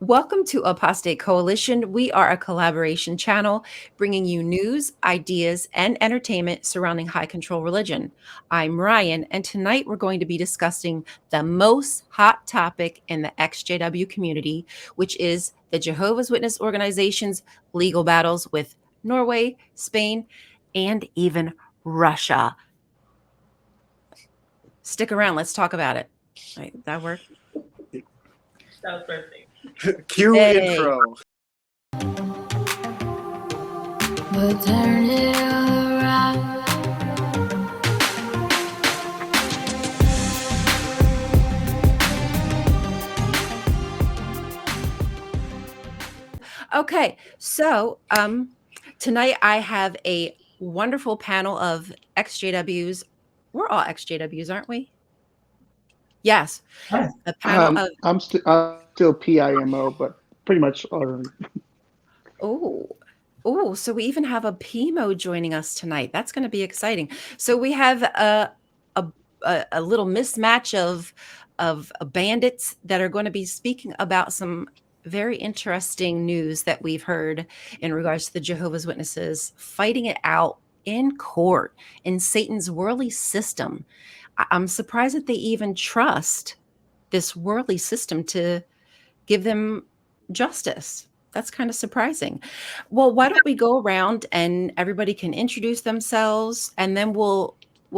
Welcome to Apostate Coalition. We are a collaboration channel bringing you news, ideas, and entertainment surrounding high control religion. I'm Ryan, and tonight we're going to be discussing the most hot topic in the XJW community, which is the Jehovah's Witness organization's legal battles with Norway, Spain, and even Russia. Stick around. Let's talk about it. Right, that work? That was perfect. Cue intro. But turn it around. Okay, so tonight I have a wonderful panel of XJWs. We're all XJWs, aren't we? Yes. Yes. A panel of I'm still PIMO, but pretty much already. Oh, so we even have a PMO joining us tonight. That's going to be exciting. So we have a little mismatch of bandits that are going to be speaking about some very interesting news that we've heard in regards to the Jehovah's Witnesses fighting it out in court in Satan's worldly system. I'm surprised that they even trust this worldly system to give them justice. That's kind of surprising. Well, why don't we go around and everybody can introduce themselves, and then we'll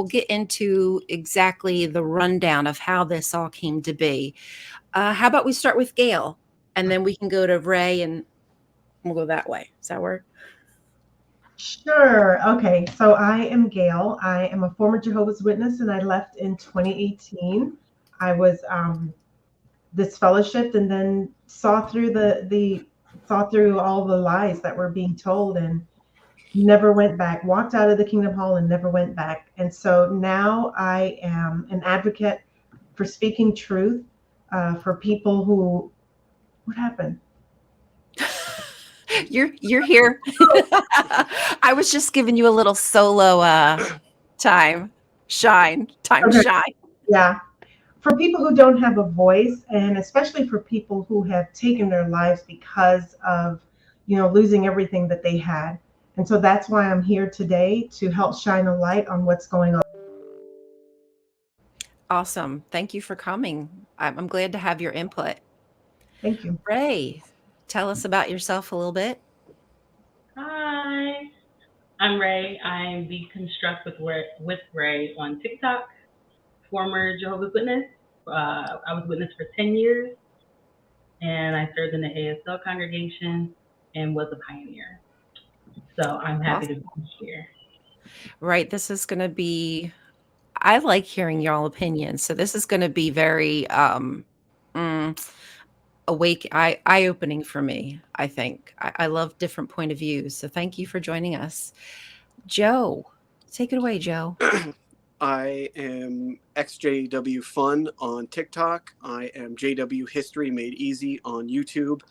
get into exactly the rundown of how this all came to be. How about we start with Gail, and then we can go to Ray, and we'll go that way. Does that work? Sure. Okay. So I am Gail. I am a former Jehovah's Witness, and I left in 2018. I was disfellowshipped, and then saw through all the lies that were being told, and never went back. Walked out of the Kingdom Hall and never went back. And so now I am an advocate for speaking truth for people who. What happened? You're here. I was just giving you a little solo time shine. Yeah. For people who don't have a voice, and especially for people who have taken their lives because of, losing everything that they had. And so that's why I'm here today, to help shine a light on what's going on. Awesome. Thank you for coming. I'm glad to have your input. Thank you. Ray, tell us about yourself a little bit. Hi, I'm Ray. I'm Deconstruct with Ray on TikTok. Former Jehovah's Witness. I was witness for 10 years, and I served in the ASL congregation and was a pioneer. So I'm happy to be here. Right. This is going to be, I like hearing y'all opinions. So this is going to be very eye-opening for me, I think. I love different point of views. So thank you for joining us. Joe, take it away, Joe. I am Exjwfun on TikTok. I am JW History Made Easy on YouTube.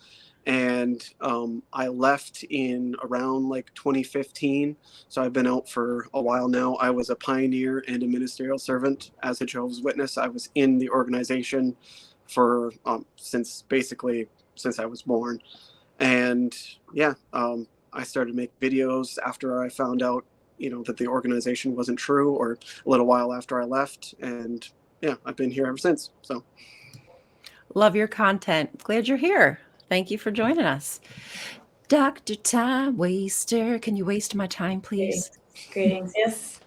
And I left in around 2015. So I've been out for a while now. I was a pioneer and a ministerial servant as a Jehovah's Witness. I was in the organization for since I was born. And yeah, I started to make videos after I found out that the organization wasn't true, or a little while after I left. And yeah, I've been here ever since. So love your content. Glad you're here. Thank you for joining us. Dr. Time Waster, can you waste my time, please? Greetings.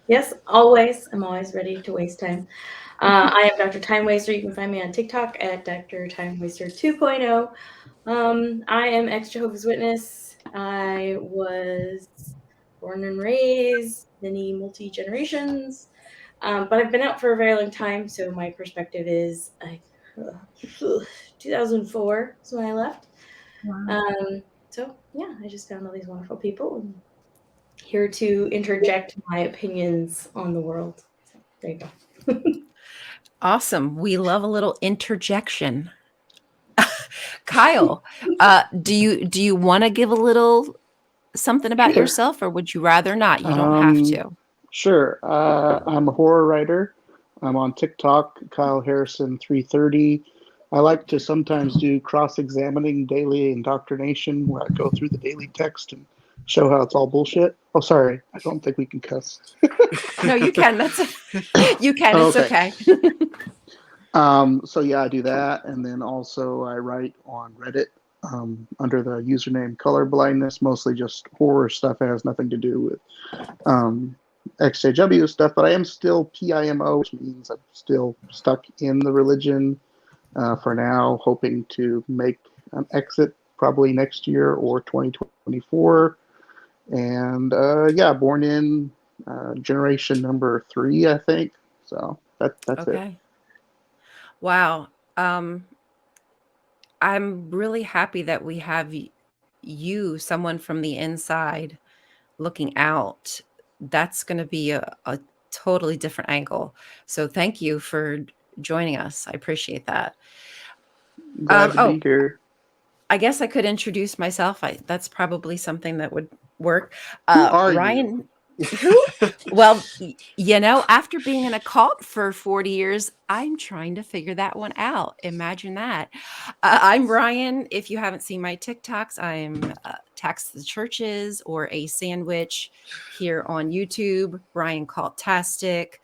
Yes, always. I'm always ready to waste time. I am Dr. Time Waster. You can find me on TikTok at Dr. Time Waster 2.0. I am ex-Jehovah's Witness. I was born and raised, many multi-generations, but I've been out for a very long time, so my perspective is 2004 is when I left. Wow. So yeah, I just found all these wonderful people and here to interject my opinions on the world. So there you go. Awesome. We love a little interjection. Kyle, do you want to give a little something about yourself, or would you rather not? You don't have to. Sure. I'm a horror writer. I'm on TikTok, Kyle Harrison 330. I like to sometimes do cross-examining daily indoctrination, where I go through the daily text and show how it's all bullshit. Oh, sorry, I don't think we can cuss. No, you can. You can. It's okay. So yeah, I do that, and then also I write on Reddit under the username Color Blindness, mostly just horror stuff. It has nothing to do with XJW stuff, but I am still PIMO, which means I'm still stuck in the religion for now, hoping to make an exit probably next year or 2024. And yeah, born in generation number 3, I think. So that's Okay. it. Wow. I'm really happy that we have you, someone from the inside, looking out. That's going to be a totally different angle. So thank you for joining us. I appreciate that. Glad to be here. I guess I could introduce myself. That's probably something that would work. Who are Ryan, you? who? Well, after being in a cult for 40 years, I'm trying to figure that one out. Imagine that. I'm Ryan. If you haven't seen my TikToks, I'm Tax the Churches or a Sandwich here on YouTube, Rion-Cult Tastic.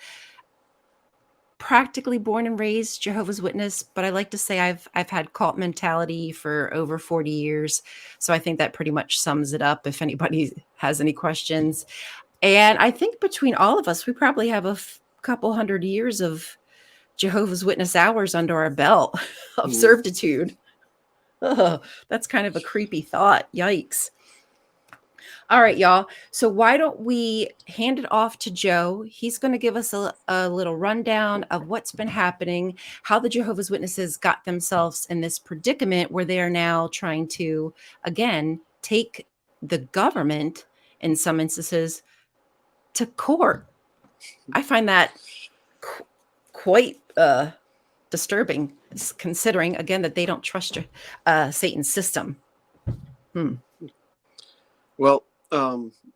Practically born and raised Jehovah's Witness, but I like to say I've had cult mentality for over 40 years. So I think that pretty much sums it up if anybody has any questions. And I think between all of us, we probably have a couple hundred years of Jehovah's Witness hours under our belt of servitude. Oh, that's kind of a creepy thought. Yikes. All right, y'all. So why don't we hand it off to Joe? He's going to give us a little rundown of what's been happening, how the Jehovah's Witnesses got themselves in this predicament where they are now trying to, again, take the government, in some instances, to court. I find that quite disturbing, considering, again, that they don't trust Satan's system. Well,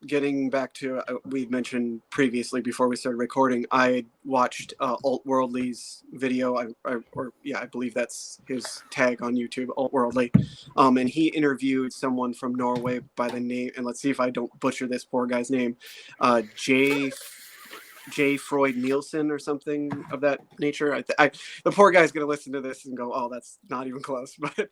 getting back to we mentioned previously before we started recording, I watched Alt-Worldly's video. I believe that's his tag on YouTube, Alt-Worldly, and he interviewed someone from Norway by the name, and let's see if I don't butcher this poor guy's name, J. Freud Nielsen or something of that nature. The poor guy's going to listen to this and go, oh, that's not even close. But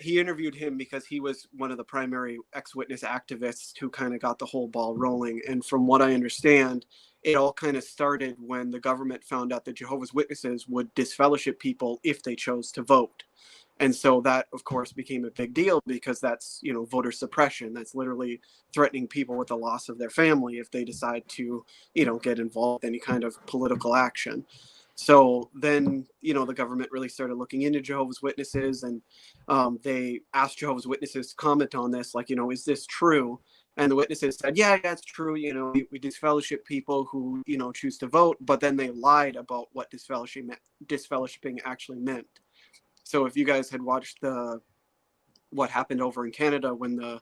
he interviewed him because he was one of the primary ex-witness activists who kind of got the whole ball rolling. And from what I understand, it all kind of started when the government found out that Jehovah's Witnesses would disfellowship people if they chose to vote. And so that, of course, became a big deal because that's, voter suppression. That's literally threatening people with the loss of their family if they decide to, get involved in any kind of political action. So then, the government really started looking into Jehovah's Witnesses, and they asked Jehovah's Witnesses to comment on this, like, is this true? And the witnesses said, yeah, it's true. We disfellowship people who, choose to vote, but then they lied about what disfellowshipping actually meant. So if you guys had watched what happened over in Canada when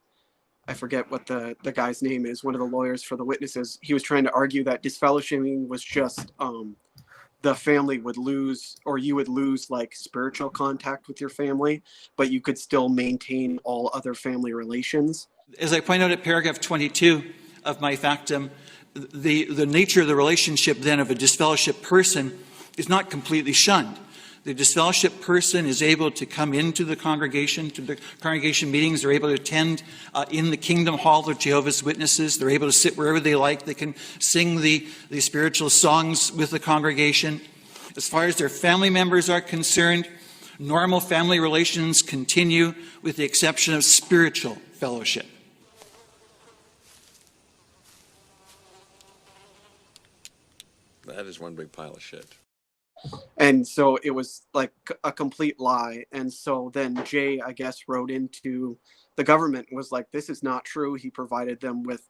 I forget what the guy's name is, one of the lawyers for the witnesses, he was trying to argue that disfellowshipping was just the family would lose, or you would lose like spiritual contact with your family, but you could still maintain all other family relations. As I point out at paragraph 22 of my factum, the nature of the relationship then of a disfellowshipped person is not completely shunned. The disfellowshipped person is able to come into the congregation, to the congregation meetings. They're able to attend in the Kingdom Hall of Jehovah's Witnesses. They're able to sit wherever they like. They can sing the spiritual songs with the congregation. As far as their family members are concerned, normal family relations continue with the exception of spiritual fellowship. That is one big pile of shit. And so it was like a complete lie. And so then Jay, I guess, wrote into the government and was like, this is not true. He provided them with,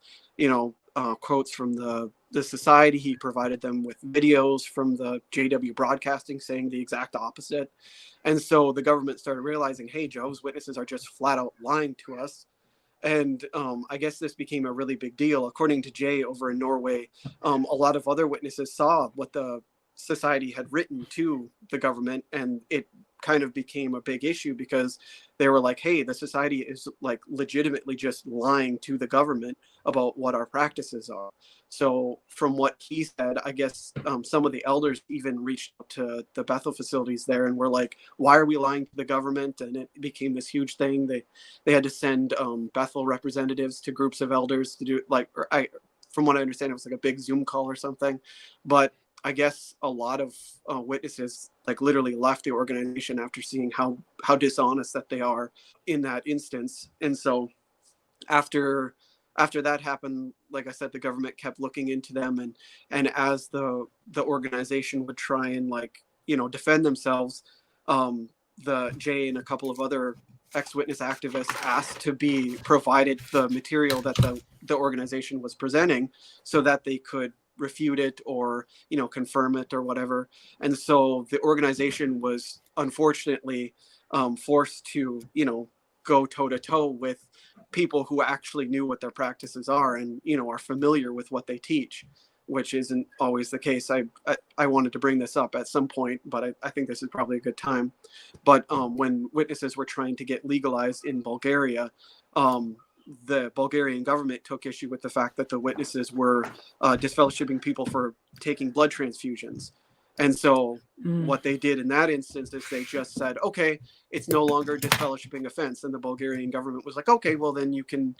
quotes from the society. He provided them with videos from the JW broadcasting saying the exact opposite. And so the government started realizing, hey, Jehovah's Witnesses are just flat out lying to us. And I guess this became a really big deal. According to Jay over in Norway, a lot of other witnesses saw what the society had written to the government, and it kind of became a big issue because they were like, hey, the society is like legitimately just lying to the government about what our practices are. So from what he said, I guess some of the elders even reached out to the Bethel facilities there and were like, why are we lying to the government? And it became this huge thing. They had to send Bethel representatives to groups of elders to do from what I understand, it was like a big Zoom call or something. But I guess a lot of witnesses like literally left the organization after seeing how dishonest that they are in that instance. And so after that happened, like I said, the government kept looking into them, and as the organization would try and like, you know, defend themselves, the Jay and a couple of other ex-witness activists asked to be provided the material that the organization was presenting so that they could refute it or, you know, confirm it or whatever. And so the organization was unfortunately forced to, you know, go toe to toe with people who actually knew what their practices are and, you know, are familiar with what they teach, which isn't always the case. I wanted to bring this up at some point, but I think this is probably a good time. But when witnesses were trying to get legalized in Bulgaria, the Bulgarian government took issue with the fact that the witnesses were disfellowshipping people for taking blood transfusions. And so what they did in that instance is they just said, okay, it's no longer a disfellowshipping offense. And the Bulgarian government was like, okay, well then you can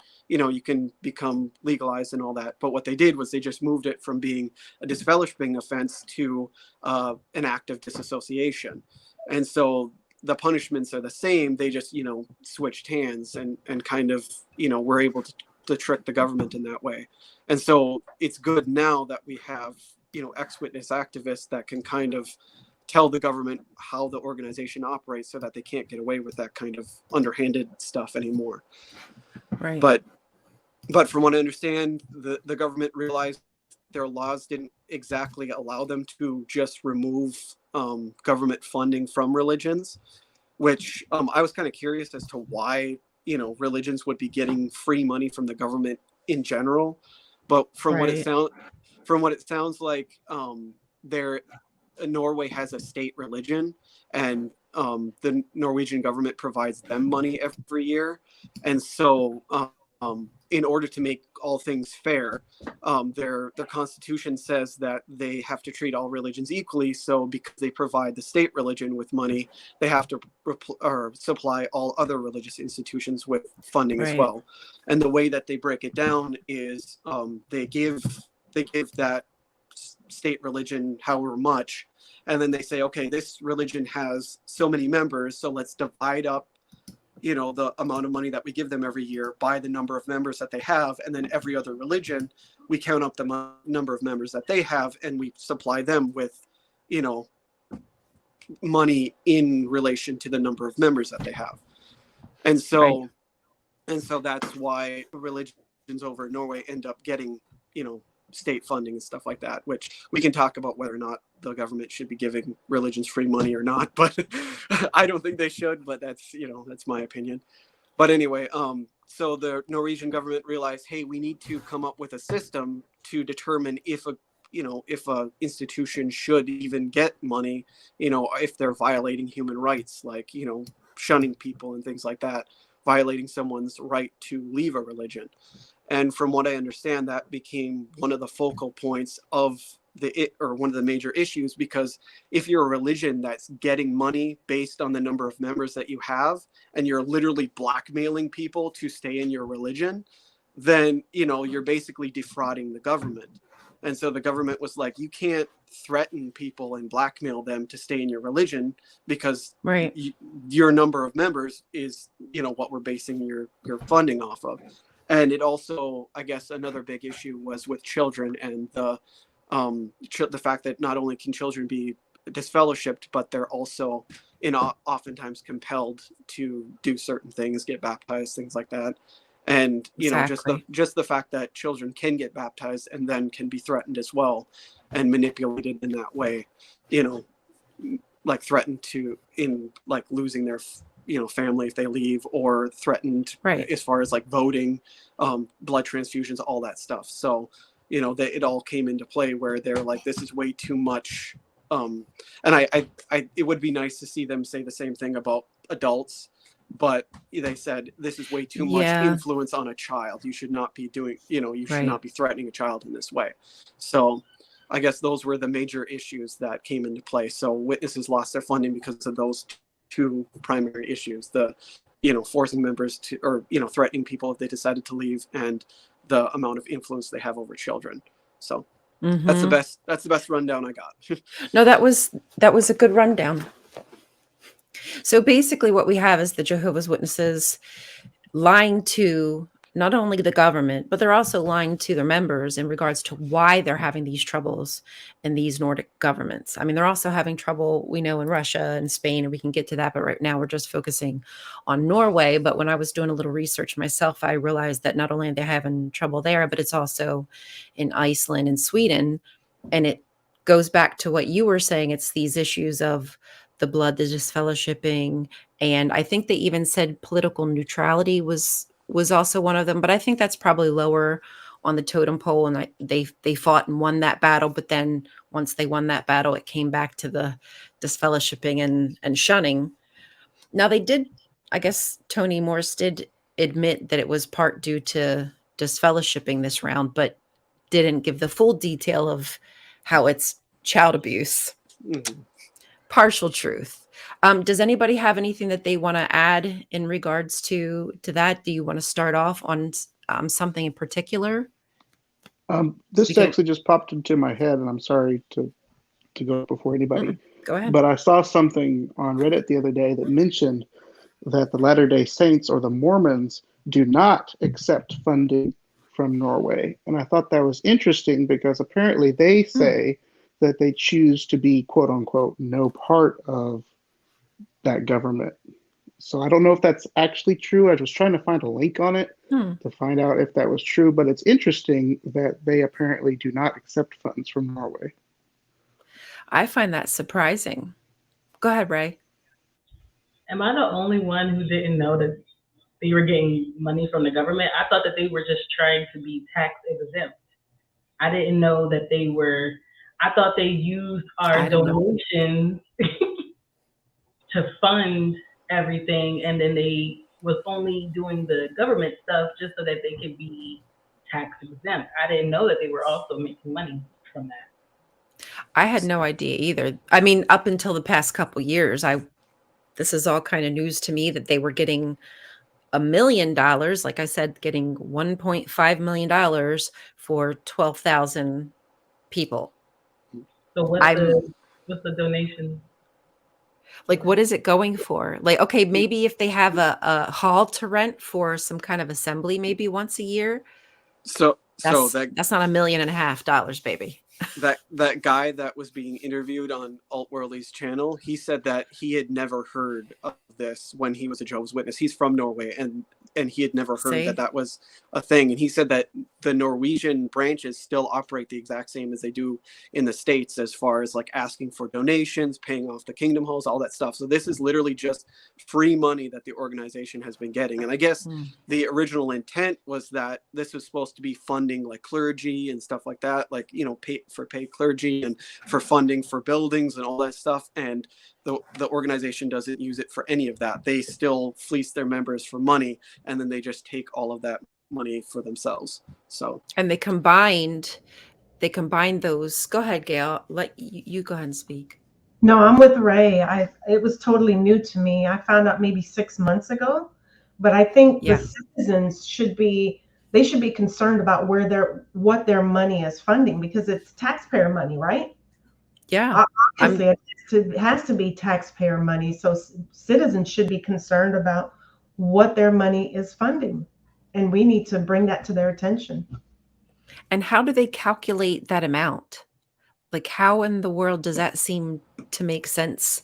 become legalized and all that. But what they did was they just moved it from being a disfellowshipping offense to an act of disassociation. And so the punishments are the same. They just, you know, switched hands and kind of, you know, were able to trick the government in that way. And so it's good now that we have, you know, ex-witness activists that can kind of tell the government how the organization operates so that they can't get away with that kind of underhanded stuff anymore. Right. But from what I understand, the government realized their laws didn't exactly allow them to just remove government funding from religions, which I was kind of curious as to why, you know, religions would be getting free money from the government in general. But from what it sounds like, Norway has a state religion, and the Norwegian government provides them money every year. And so in order to make all things fair, their constitution says that they have to treat all religions equally. So because they provide the state religion with money, they have to supply all other religious institutions with funding as well. And the way that they break it down is they give that state religion however much, and then they say, okay, this religion has so many members, so let's divide up, you know, the amount of money that we give them every year by the number of members that they have. And then every other religion, we count up the number of members that they have, and we supply them with, you know, money in relation to the number of members that they have. And so that's why religions over in Norway end up getting, you know, state funding and stuff like that, which we can talk about whether or not the government should be giving religions free money or not, but I don't think they should, but that's, you know, that's my opinion. But anyway, so the Norwegian government realized, hey, we need to come up with a system to determine if a institution should even get money, you know, if they're violating human rights, like, you know, shunning people and things like that, violating someone's right to leave a religion. And from what I understand, that became one of the focal points of one of the major issues, because if you're a religion that's getting money based on the number of members that you have, and you're literally blackmailing people to stay in your religion, then, you know, you're basically defrauding the government. And so the government was like, you can't threaten people and blackmail them to stay in your religion, because your number of members is, you know, what we're basing your funding off of. And it also, I guess, another big issue was with children, and the fact that not only can children be disfellowshipped, but they're also oftentimes compelled to do certain things, get baptized, things like that. And, you know, just the fact that children can get baptized and then can be threatened as well and manipulated in that way, you know, like threatened to losing their, you know, family if they leave, or threatened as far as like voting, blood transfusions, all that stuff. So, you know, it all came into play where they're like, this is way too much And it would be nice to see them say the same thing about adults, but they said this is way too much influence on a child. You should not be doing, you should not be threatening a child in this way. So I guess those were the major issues that came into play. So witnesses lost their funding because of those two primary issues: the, forcing members to, or, threatening people if they decided to leave, and the amount of influence they have over children. So that's the best rundown I got. No, that was a good rundown. So basically what we have is the Jehovah's Witnesses lying to not only the government, but they're also lying to their members in regards to why they're having these troubles in these Nordic governments. I mean, they're also having trouble, we know, in Russia and Spain, and we can get to that. But right now we're just focusing on Norway. But when I was doing a little research myself, I realized that not only are they having trouble there, but it's also in Iceland and Sweden. And it goes back to what you were saying. It's these issues of the blood, the disfellowshipping. And I think they even said political neutrality was also one of them, but I think that's probably lower on the totem pole. And they fought and won that battle, but then once they won that battle, it came back to the disfellowshipping and shunning. Now they did, I guess Tony Morse did admit that it was part due to disfellowshipping this round, but didn't give the full detail of how it's child abuse. Partial truth. Does anybody have anything that they want to add in regards to that? Do you want to start off on something in particular? This actually just popped into my head, and I'm sorry to go before anybody. Go ahead. But I saw something on Reddit the other day that mentioned that the Latter-day Saints or the Mormons do not accept funding from Norway. And I thought that was interesting because apparently they say that they choose to be, quote unquote, no part of that government. So I don't know if that's actually true. I was trying to find a link on it to find out if that was true, but it's interesting that they apparently do not accept funds from Norway. I find that surprising. Go ahead, Ray. Am I the only one who didn't know that they were getting money from the government? I thought that they were just trying to be tax exempt. I didn't know that they were, I thought they used our donations to fund everything, and then they was only doing the government stuff just so that they could be tax exempt. I didn't know that they were also making money from that. I had no idea either. I mean, up until the past couple years, this is all kind of news to me that they were getting $1 million, like I said, getting $1.5 million for 12,000 people. So what's the donation? Like, what is it going for? Like, okay, maybe if they have a hall to rent for some kind of assembly, maybe once a year. That's not $1.5 million, baby. That guy that was being interviewed on Altworldly's channel, he said that he had never heard of this when he was a Jehovah's Witness. He's from Norway, and he had never heard that was a thing. And he said that the Norwegian branches still operate the exact same as they do in the States, as far as like asking for donations, paying off the kingdom halls, all that stuff. So this is literally just free money that the organization has been getting. And I guess the original intent was that this was supposed to be funding like clergy and stuff like that, like, paid clergy and for funding for buildings and all that stuff. And the organization doesn't use it for any of that. They still fleece their members for money, and then they just take all of that money for themselves. So, and they combined those. Go ahead, Gail. Let you go ahead and speak. No, I'm with Ray. It was totally new to me. I found out maybe 6 months ago, but I think the citizens should be concerned about what their money is funding, because it's taxpayer money, right? Yeah. Obviously, it has to be taxpayer money. So citizens should be concerned about what their money is funding. And we need to bring that to their attention. And how do they calculate that amount? Like, how in the world does that seem to make sense?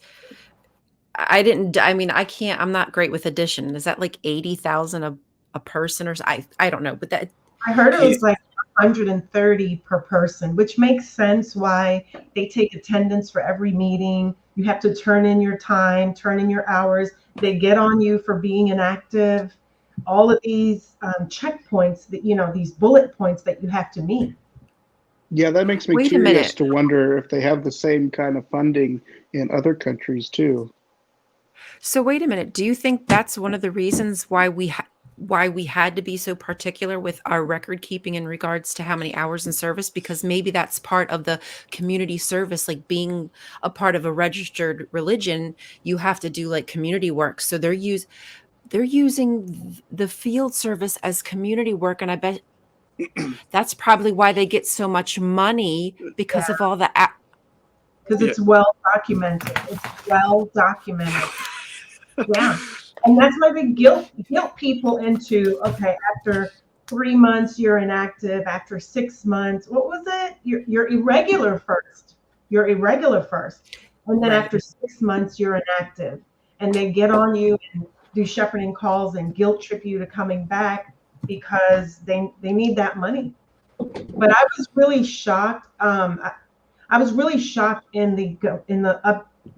I'm not great with addition. Is that like 80,000 a person, or I don't know, but that I heard it was like 130 per person, which makes sense why they take attendance for every meeting. You have to turn in your time, turn in your hours. They get on you for being inactive. All of these checkpoints that, these bullet points that you have to meet. Yeah, that makes me Wait a curious minute. to wonder if they have the same kind of funding in other countries too. So wait a minute. Do you think that's one of the reasons why we had to be so particular with our record keeping in regards to how many hours in service? Because maybe that's part of the community service, like being a part of a registered religion, you have to do like community work. So they're using the field service as community work, and I bet that's probably why they get so much money because of all the Because Yeah. it's well documented. It's well documented. Yeah. And that's why they guilt people into, okay, after 3 months you're inactive, after 6 months, what was it? You're irregular first. You're irregular first. And then Right. after 6 months you're inactive. And they get on you and do shepherding calls and guilt trip you to coming back because they need that money. But I was really shocked. I was really shocked in the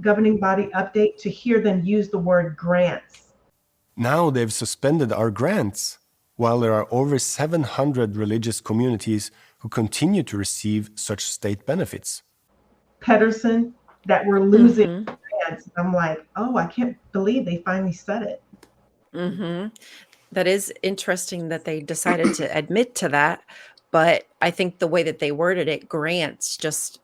governing body update to hear them use the word grants. Now they've suspended our grants, while there are over 700 religious communities who continue to receive such state benefits. Pedersen, that we're losing Mhm. grants. I'm like, oh, I can't believe they finally said it. Mhm. That is interesting that they decided to admit to that, but I think the way that they worded it, grants, just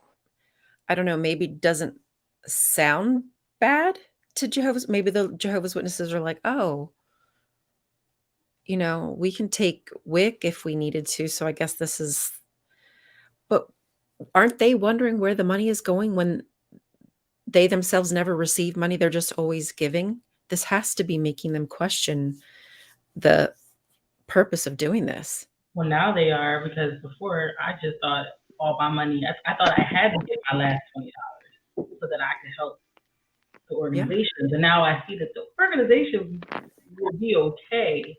I don't know, maybe doesn't sound bad to maybe the Jehovah's Witnesses are like, "Oh, we can take WIC if we needed to, so I guess this is." But aren't they wondering where the money is going when they themselves never receive money, they're just always giving? This has to be making them question the purpose of doing this. Well, now they are, because before I just thought all my money, I thought I had to get my last $20 so that I could help the organizations. And now I see that the organization would be okay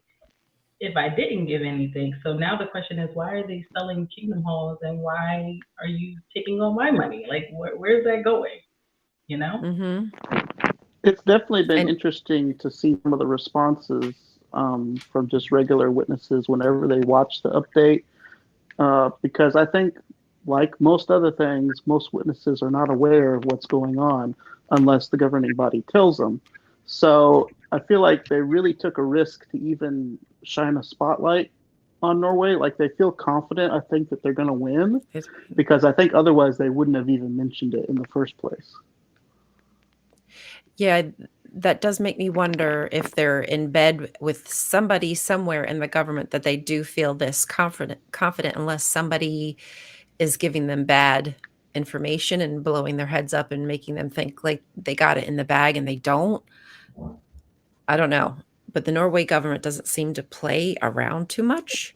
if I didn't give anything. So now the question is, why are they selling Kingdom Halls, and why are you taking all my money? Like, where's that going? You know? Mhm. It's definitely been And interesting to see some of the responses from just regular witnesses whenever they watch the update, because I think, like most other things, most witnesses are not aware of what's going on unless the governing body tells them. So I feel like they really took a risk to even shine a spotlight on Norway. Like, they feel confident, I think, that they're going to win, because I think otherwise they wouldn't have even mentioned it in the first place. yeah, that does make me wonder if they're in bed with somebody somewhere in the government that they do feel this confident unless somebody is giving them bad information and blowing their heads up and making them think like they got it in the bag and they don't. I don't know. But the Norway government doesn't seem to play around too much.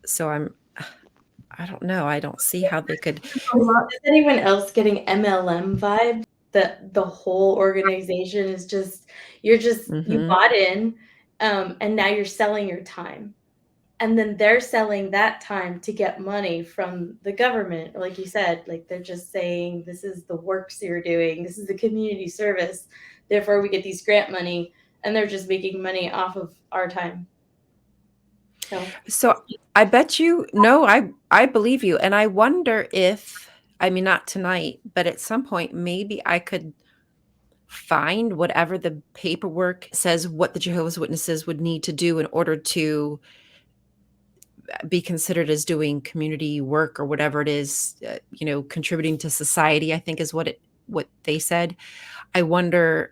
So I don't know. I don't see how they could. Is anyone else getting MLM vibes? That the whole organization is just, you bought in, and now you're selling your time. And then they're selling that time to get money from the government. Like you said, like they're just saying, this is the works you're doing. This is the community service. Therefore, we get these grant money, and they're just making money off of our time. So I bet you, no, I believe you. And I wonder if, I mean, not tonight, but at some point, maybe I could find whatever the paperwork says what the Jehovah's Witnesses would need to do in order to be considered as doing community work or whatever it is, contributing to society, I think is what they said. I wonder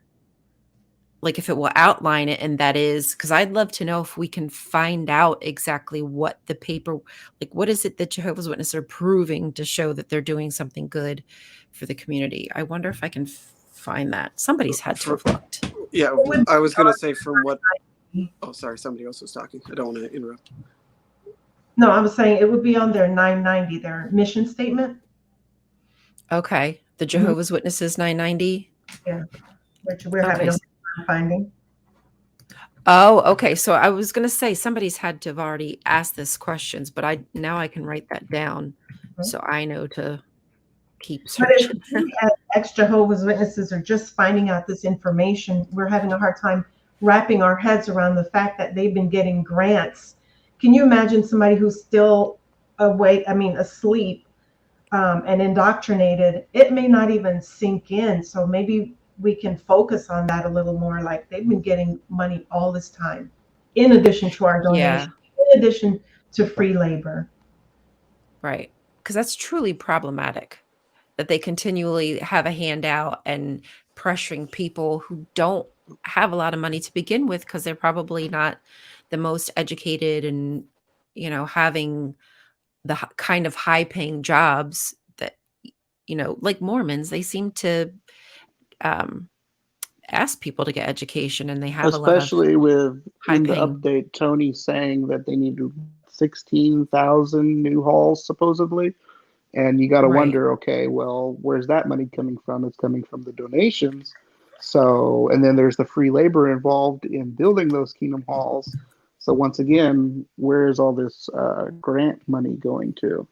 like if it will outline it, and that is because I'd love to know if we can find out exactly what the paper, like what is it that Jehovah's Witnesses are proving to show that they're doing something good for the community. I wonder if I can find that. Somebody's had to have looked. Yeah, I was going to say from what... Oh, sorry, somebody else was talking. I don't want to interrupt. No, I was saying it would be on their 990, their mission statement. Okay. The Jehovah's Witnesses 990? Yeah, which we're having a hard time finding. Oh, okay. So I was going to say somebody's had to have already asked this questions, but now I can write that down so I know to keep searching. But if we as ex-Jehovah's Witnesses are just finding out this information, we're having a hard time wrapping our heads around the fact that they've been getting grants. Can you imagine somebody who's still awake, I mean, asleep, and indoctrinated, it may not even sink in. So maybe we can focus on that a little more. Like they've been getting money all this time, in addition to our Yeah, donations, in addition to free labor. right. Because that's truly problematic that they continually have a handout and pressuring people who don't have a lot of money to begin with because they're probably not the most educated and, having the kind of high paying jobs that, like Mormons, they seem to um, ask people to get education and they have a lot of Especially with high in the paying. update, Tony saying that they need 16,000 new halls supposedly. And you got to Right. wonder, okay, well, where's that money coming from? It's coming from the donations. So, and then there's the free labor involved in building those kingdom halls. So once again, where's all this grant money going to?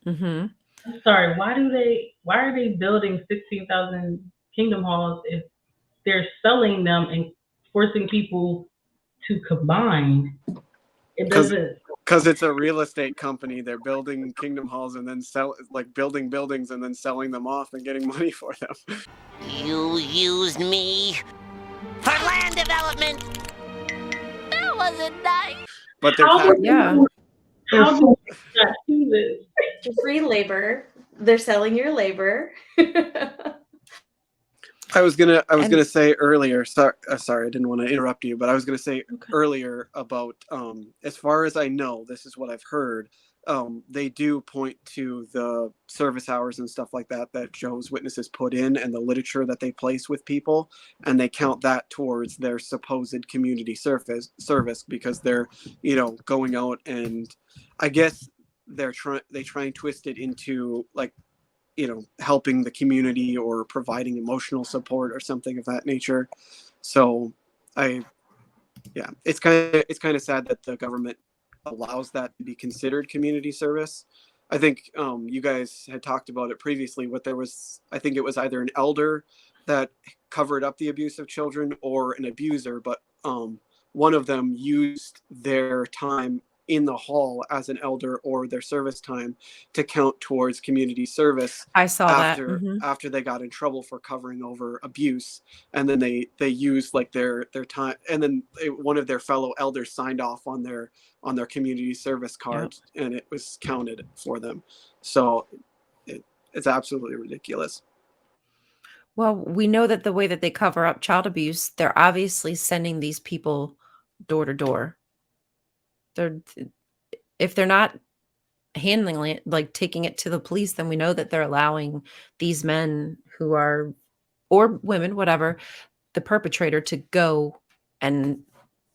Mm-hmm. I'm sorry. Why are they building 16,000 kingdom halls if they're selling them and forcing people to combine? It doesn't. Because it's a real estate company. They're building kingdom halls and then building buildings and then selling them off and getting money for them. You used me for land development. That wasn't nice. But they're Yeah. How do they not do this? To free labor, they're selling your labor. I was gonna say earlier. Sorry, I didn't want to interrupt you, but I was gonna say earlier about as far as I know, this is what I've heard. They do point to the service hours and stuff like that Jehovah's Witnesses put in, and the literature that they place with people, and they count that towards their supposed community service because they're going out, and I guess they try and twist it into like helping the community or providing emotional support or something of that nature. So it's kind of sad that the government allows that to be considered community service. I think you guys had talked about it previously, but I think it was either an elder that covered up the abuse of children or an abuser, but one of them used their time in the hall as an elder or their service time to count towards community service. I saw that. After they got in trouble for covering over abuse, and then they used like their time, and then one of their fellow elders signed off on their community service cards, and it was counted for them. So it's absolutely ridiculous. Well, we know that the way that they cover up child abuse, they're obviously sending these people door to door. If they're not handling it, like taking it to the police, then we know that they're allowing these men who are, or women, whatever, the perpetrator, to go and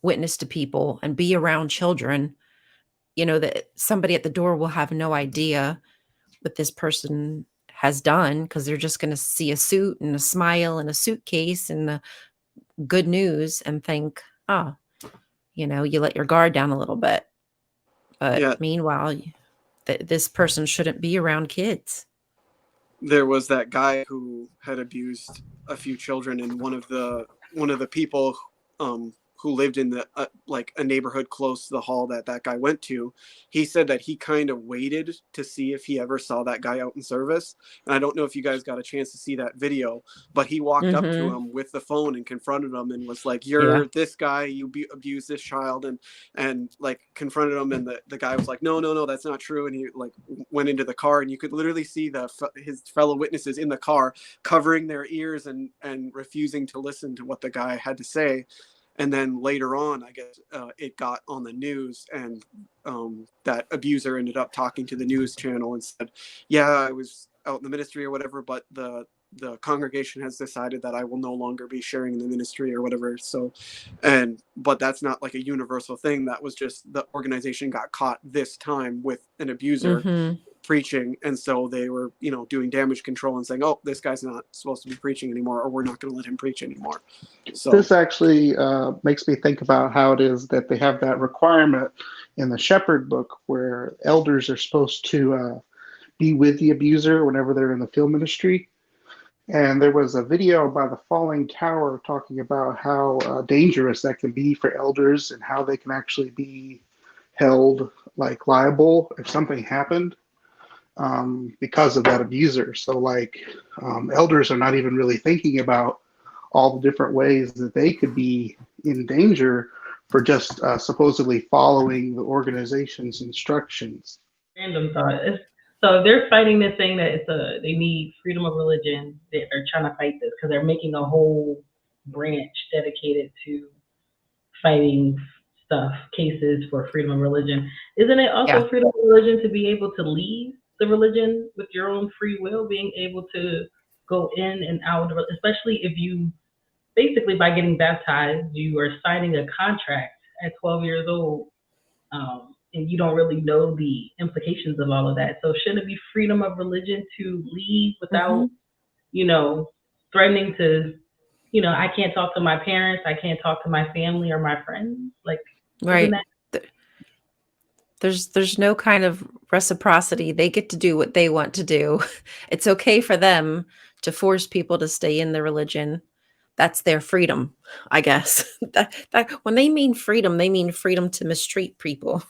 witness to people and be around children. That somebody at the door will have no idea what this person has done because they're just going to see a suit and a smile and a suitcase and the good news and think, oh, you let your guard down a little bit. But meanwhile, this person shouldn't be around kids. There was that guy who had abused a few children, and one of the people who lived in the like a neighborhood close to the hall that guy went to, he said that he kind of waited to see if he ever saw that guy out in service. And I don't know if you guys got a chance to see that video, but he walked up to him with the phone and confronted him and was like, "You're this guy, you abused this child," and like confronted him, and the guy was like, no, that's not true. And he like went into the car, and you could literally see his fellow witnesses in the car covering their ears and refusing to listen to what the guy had to say. And then later on, I guess it got on the news, and that abuser ended up talking to the news channel and said, "Yeah, I was out in the ministry or whatever, but the congregation has decided that I will no longer be sharing the ministry or whatever." So, but that's not like a universal thing. That was just the organization got caught this time with an abuser preaching, and so they were doing damage control and saying, "Oh, this guy's not supposed to be preaching anymore, or we're not going to let him preach anymore." So this actually makes me think about how it is that they have that requirement in the Shepherd book where elders are supposed to be with the abuser whenever they're in the field ministry. And there was a video by the Falling Tower talking about how dangerous that can be for elders and how they can actually be held like liable if something happened because of that abuser. So like elders are not even really thinking about all the different ways that they could be in danger for just supposedly following the organization's instructions. Random thought. So they're fighting this thing that they need freedom of religion. They're trying to fight this because they're making a whole branch dedicated to fighting cases for freedom of religion. Isn't it also freedom of religion to be able to leave the religion with your own free will, being able to go in and out, especially if you, basically by getting baptized, you are signing a contract at 12 years old, and you don't really know the implications of all of that. So shouldn't it be freedom of religion to leave without, threatening to, I can't talk to my parents, I can't talk to my family or my friends? Like, right. There's no kind of reciprocity. They get to do what they want to do. It's okay for them to force people to stay in the religion. That's their freedom, I guess. That when they mean freedom to mistreat people.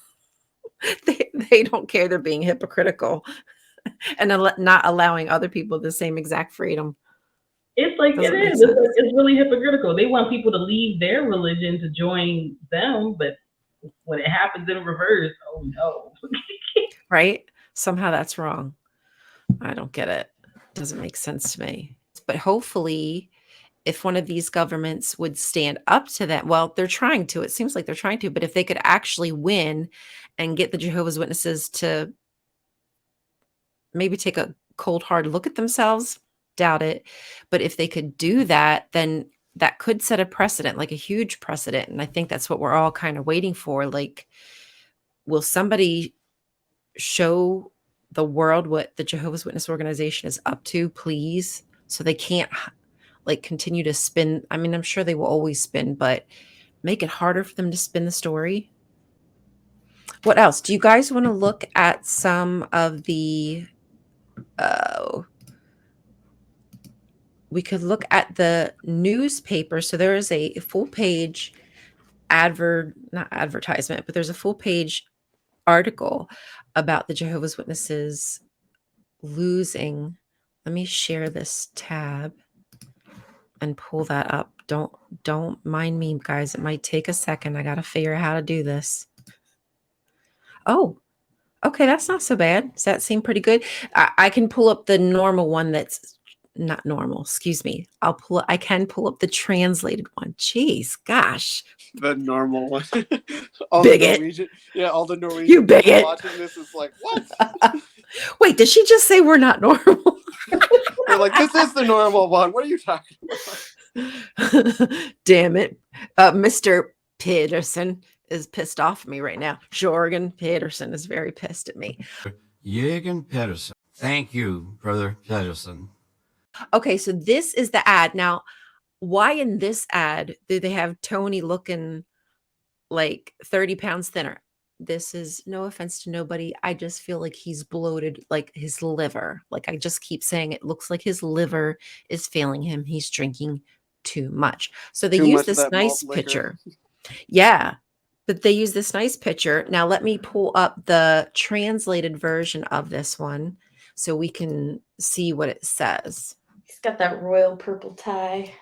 They don't care they're being hypocritical and not allowing other people the same exact freedom. It's like, it is. It's really hypocritical. They want people to leave their religion to join them, but when it happens in reverse, oh no. Right? Somehow that's wrong. I don't get it. Doesn't make sense to me. But hopefully, if one of these governments would stand up to that, well, they're trying to. It seems like they're trying to, but if they could actually win and get the Jehovah's Witnesses to maybe take a cold, hard look at themselves, doubt it. But if they could do that, then that could set a precedent, like a huge precedent. And I think that's what we're all kind of waiting for. Like, will somebody show the world what the Jehovah's Witness organization is up to, please? So they can't like continue to spin. I mean, I'm sure they will always spin, but make it harder for them to spin the story. What else? Do you guys want to look at some of the, we could look at the newspaper. So there is a full page not advertisement, but there's a full page article about the Jehovah's Witnesses losing. Let me share this tab and pull that up. Don't mind me, guys. It might take a second. I got to figure out how to do this. Oh, okay. That's not so bad. Does that seem pretty good? I can pull up the normal one that's not normal. Excuse me. I can pull up the translated one. Jeez, gosh. The normal one. All bigot. The Norwegian, all the Norwegian You bigot. watching this is like, what? Wait, did she just say we're not normal? They're like, this is the normal one. What are you talking about? Damn it. Mr. Pedersen is pissed off at me right now. Jorgen Pedersen is very pissed at me. Jürgen Pedersen. Thank you, Brother Pedersen. Okay, so this is the ad. Now, why in this ad do they have Tony looking like 30 pounds thinner? This is no offense to nobody. I just feel like he's bloated, like his liver. Like I just keep saying it looks like his liver is failing him. He's drinking too much. So they use this nice picture. Yeah, but they use this nice picture. Now let me pull up the translated version of this one so we can see what it says. He's got that royal purple tie.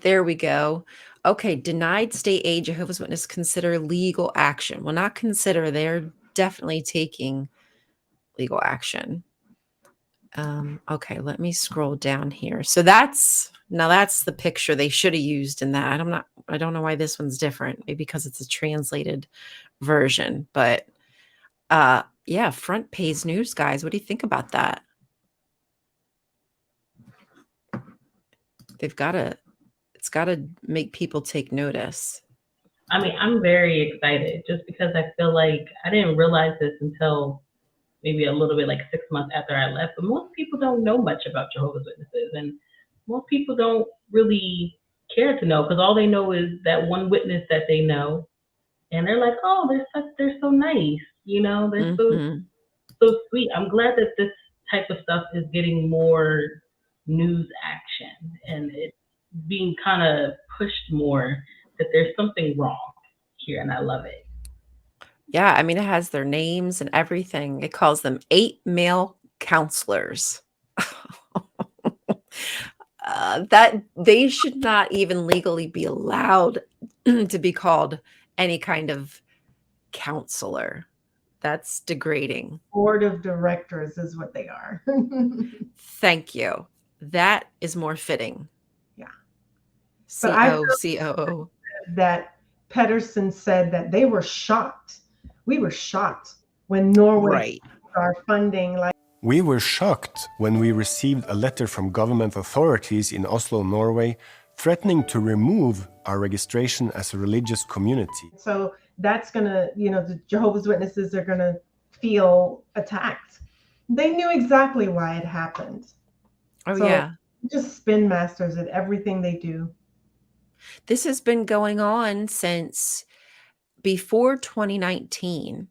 There we go. Okay, denied state aid, Jehovah's Witness consider legal action. Well, not consider, they're definitely taking legal action. Okay, let me scroll down here. So that's the picture they should have used in that. I don't know why this one's different. Maybe because it's a translated version, but yeah, front page news, guys. What do you think about that? It's got to make people take notice. I mean, I'm very excited just because I feel like I didn't realize this until maybe a little bit like 6 months after I left, but most people don't know much about Jehovah's Witnesses, and most people don't really care to know because all they know is that one witness that they know, and they're like, oh, they're so nice, they're so sweet. I'm glad that this type of stuff is getting more news action and it's being kind of pushed more that there's something wrong. here, and I love it. Yeah, I mean, it has their names and everything. It calls them 8 male counselors. That they should not even legally be allowed to be called any kind of counselor. That's degrading. Board of directors is what they are. Thank you. That is more fitting. Yeah. But I feel COO. that Pedersen said that they were shocked. We were shocked when Norway our funding. Like, we were shocked when we received a letter from government authorities in Oslo, Norway, threatening to remove our registration as a religious community. So that's gonna, the Jehovah's Witnesses are gonna feel attacked. They knew exactly why it happened. Oh, so yeah. Just spin masters at everything they do. This has been going on since before 2019.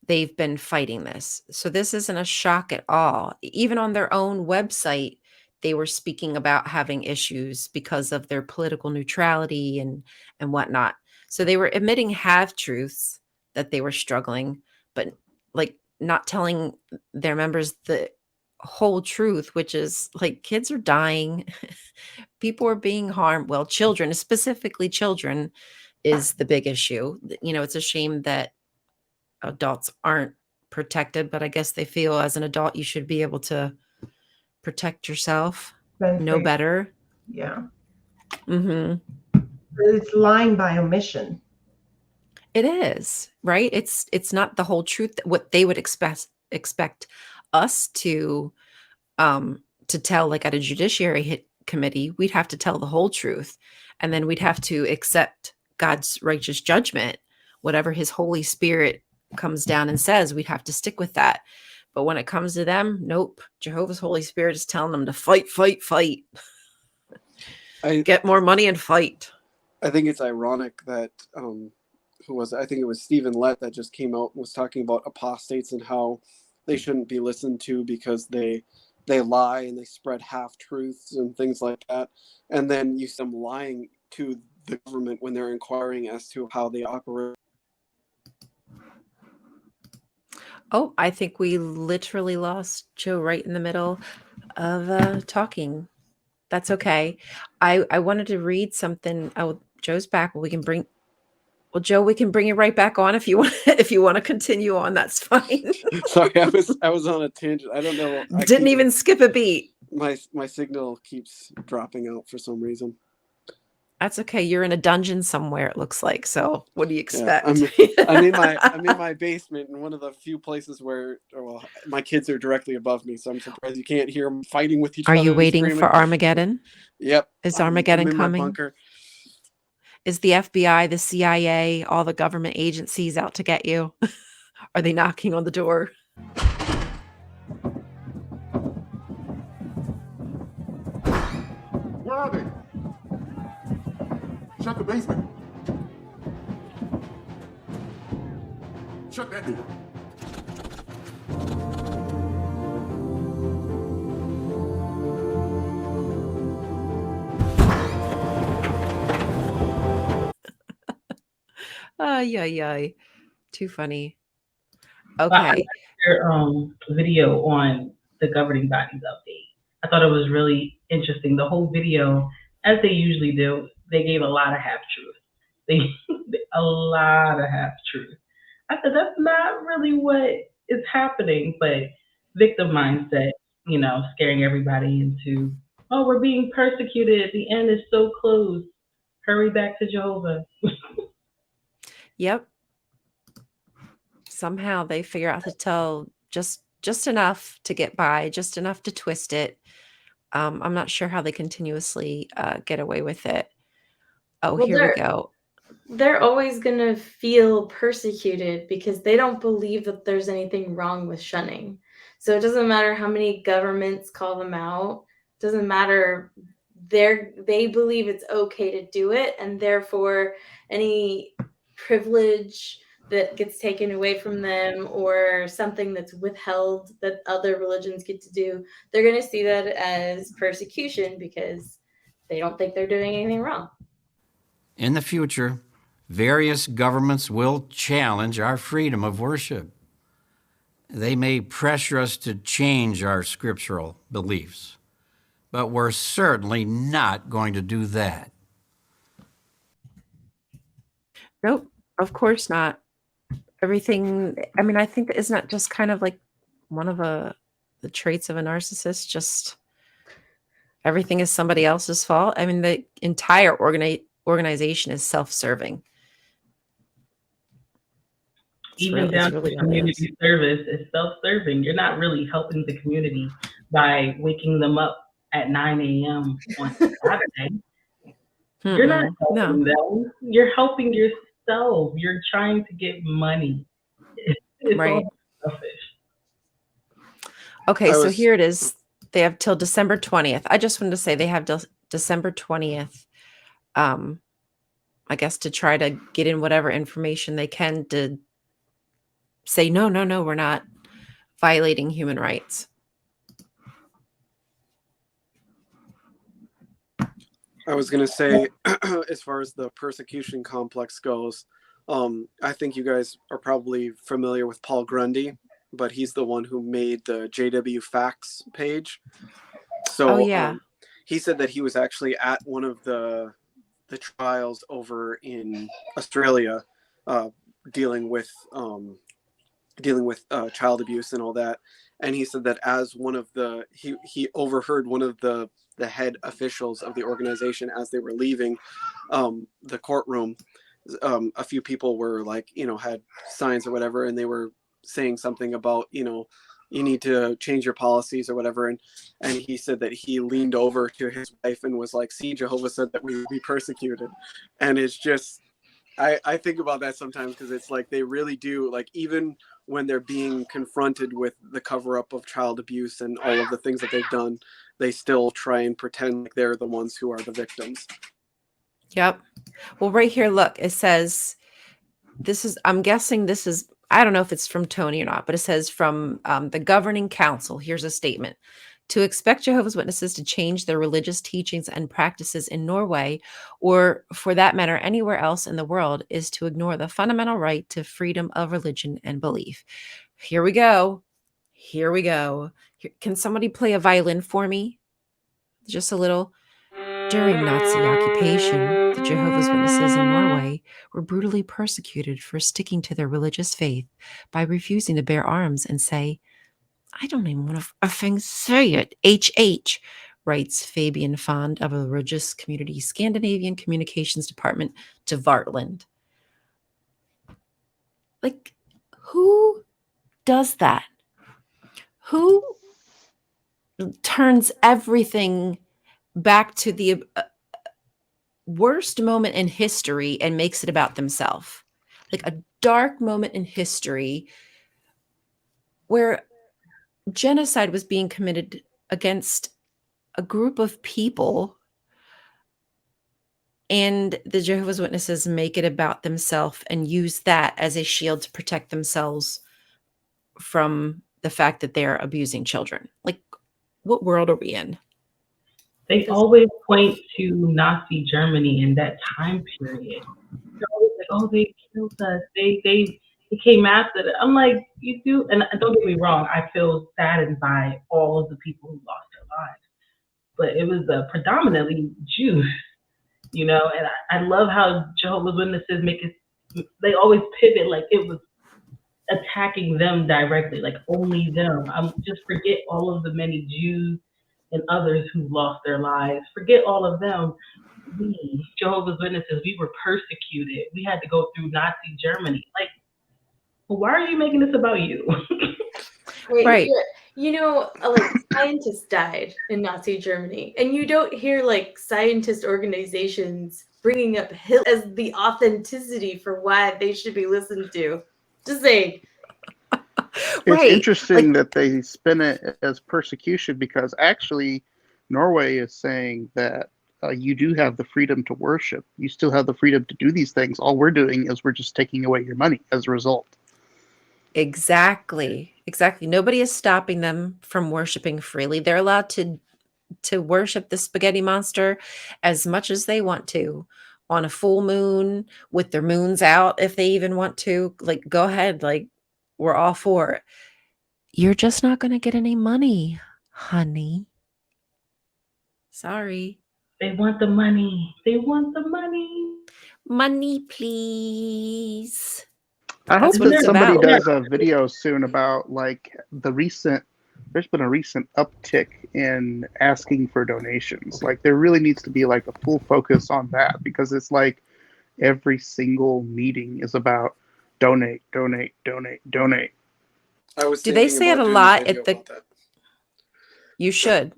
They've been fighting this. So this isn't a shock at all. Even on their own website, they were speaking about having issues because of their political neutrality and whatnot. So they were admitting half-truths that they were struggling, but like not telling their members the whole truth, which is like kids are dying, people are being harmed. Well, children, specifically children, is the big issue. It's a shame that adults aren't protected, but I guess they feel as an adult you should be able to protect yourself. Know better. Yeah. Mm-hmm. It's lying by omission. It is, right? It's not the whole truth. What they would expect us to tell, like at a judiciary committee, we'd have to tell the whole truth, and then we'd have to accept God's righteous judgment, whatever His Holy Spirit comes down and says. We'd have to stick with that. But when it comes to them, nope. Jehovah's Holy Spirit is telling them to fight. Get more money and fight. I think it's ironic that I think it was Stephen Lett that just came out and was talking about apostates and how they shouldn't be listened to because they lie and they spread half-truths and things like that. And then you see them lying to the government when they're inquiring as to how they operate. Oh, I think we literally lost Joe right in the middle of talking. That's okay. I wanted to read something. Oh, Joe's back. We can bring you right back on if you want. If you want to continue on, that's fine. Sorry, I was on a tangent. I don't know. Didn't even skip a beat. My signal keeps dropping out for some reason. That's okay. You're in a dungeon somewhere, it looks like. So what do you expect? Yeah, I'm in my basement in one of the few places where my kids are directly above me, so I'm surprised you can't hear them fighting with each other. Are you waiting for Armageddon? Yep. Is Armageddon I'm in coming? my bunker. Is the FBI, the CIA, all the government agencies out to get you? Are they knocking on the door? Where are they? Shut the basement. Shut that door. Ay. Too funny. Okay. I liked your video on the governing bodies update. I thought it was really interesting. The whole video, as they usually do, they gave a lot of half-truth. A lot of half-truth. I said, that's not really what is happening, but victim mindset, scaring everybody into, oh, we're being persecuted. The end is so close. Hurry back to Jehovah. Yep. Somehow they figure out to tell just enough to get by, just enough to twist it. I'm not sure how they continuously get away with it. Oh, well, here we go. They're always going to feel persecuted because they don't believe that there's anything wrong with shunning. So it doesn't matter how many governments call them out. It doesn't matter. They believe it's okay to do it, and therefore any privilege that gets taken away from them or something that's withheld that other religions get to do, they're going to see that as persecution because they don't think they're doing anything wrong. In the future, various governments will challenge our freedom of worship. They may pressure us to change our scriptural beliefs, but we're certainly not going to do that. Nope, of course not. Everything, I mean, I think that isn't that just kind of like one of the traits of a narcissist, just everything is somebody else's fault. I mean, the entire organization is self-serving. Even down to community service is self-serving. You're not really helping the community by waking them up at 9 a.m. on Saturday. You're not helping them. You're helping yourself. You're trying to get money. It's right. all selfish. Okay, so here it is. They have till December 20th. I just wanted to say they have December 20th, I guess, to try to get in whatever information they can to say, no, we're not violating human rights. I was going to say, as far as the persecution complex goes, I think you guys are probably familiar with Paul Grundy, but he's the one who made the JW Facts page. So he said that he was actually at one of the trials over in Australia, dealing with child abuse and all that. And he said that as one of the, he overheard one of the head officials of the organization as they were leaving the courtroom. A few people were like, had signs or whatever, and they were saying something about, you need to change your policies or whatever. And he said that he leaned over to his wife and was like, see, Jehovah said that we would be persecuted. And it's just, I think about that sometimes, because it's like they really do, like, even when they're being confronted with the cover up of child abuse and all of the things that they've done, they still try and pretend like they're the ones who are the victims. Yep. Well, right here, look, it says, I'm guessing this is, I don't know if it's from Tony or not, but it says from the governing council. Here's a statement. To expect Jehovah's Witnesses to change their religious teachings and practices in Norway, or for that matter, anywhere else in the world, is to ignore the fundamental right to freedom of religion and belief. Here we go. Can somebody play a violin for me? Just a little. During Nazi occupation, the Jehovah's Witnesses in Norway were brutally persecuted for sticking to their religious faith by refusing to bear arms and say, I don't even want to effing say it, HH, writes Fabian Fond of a religious community Scandinavian Communications Department to Vartland. Like, who does that? Who turns everything back to the worst moment in history and makes it about themselves? Like a dark moment in history where genocide was being committed against a group of people, and the Jehovah's Witnesses make it about themselves and use that as a shield to protect themselves from the fact that they're abusing children. Like, what world are we in? They always point to Nazi Germany in that time period. They're always like, oh, they killed us. They came after it. I'm like, you do, and don't get me wrong, I feel saddened by all of the people who lost their lives, but it was predominantly Jews, and I love how Jehovah's Witnesses they always pivot like it was attacking them directly, like only them. Just forget all of the many Jews and others who lost their lives. Forget all of them. We, Jehovah's Witnesses, we were persecuted. We had to go through Nazi Germany. Like, why are you making this about you? Wait, right. Like scientists died in Nazi Germany, and you don't hear like scientist organizations bringing up Hitler as the authenticity for why they should be listened to. Just saying. It's interesting that they spin it as persecution, because actually Norway is saying that you do have the freedom to worship. You still have the freedom to do these things. All we're doing is we're just taking away your money as a result. Exactly. Nobody is stopping them from worshiping freely. They're allowed to worship the spaghetti monster as much as they want to, on a full moon with their moons out if they even want to. Like, go ahead. Like, we're all for it. You're just not going to get any money, honey. Sorry. They want the money. They want the money. Money, please. I That's hope what that it's somebody about. does a video soon about like there's been a recent uptick in asking for donations. Like there really needs to be like a full focus on that, because it's like every single meeting is about donate, donate, donate, donate. I was Do they thinking say it about a doing lot video at the about that. You should.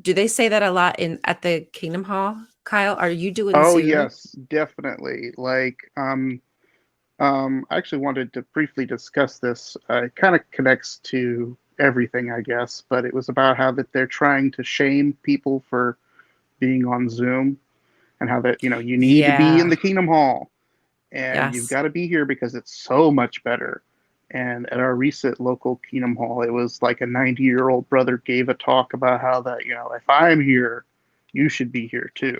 Do they say that a lot at the Kingdom Hall, Kyle? Are you doing Oh Zoom? yes, definitely. Like I actually wanted to briefly discuss this. It kind of connects to everything, I guess, but it was about how that they're trying to shame people for being on Zoom, and how that, you know, you need to be in Yeah. the Kingdom Hall and you've Yes. got to be here because it's so much better. And at our recent local Kingdom Hall, it was like a 90-year-old brother gave a talk about how that, you know, if I'm here, you should be here too.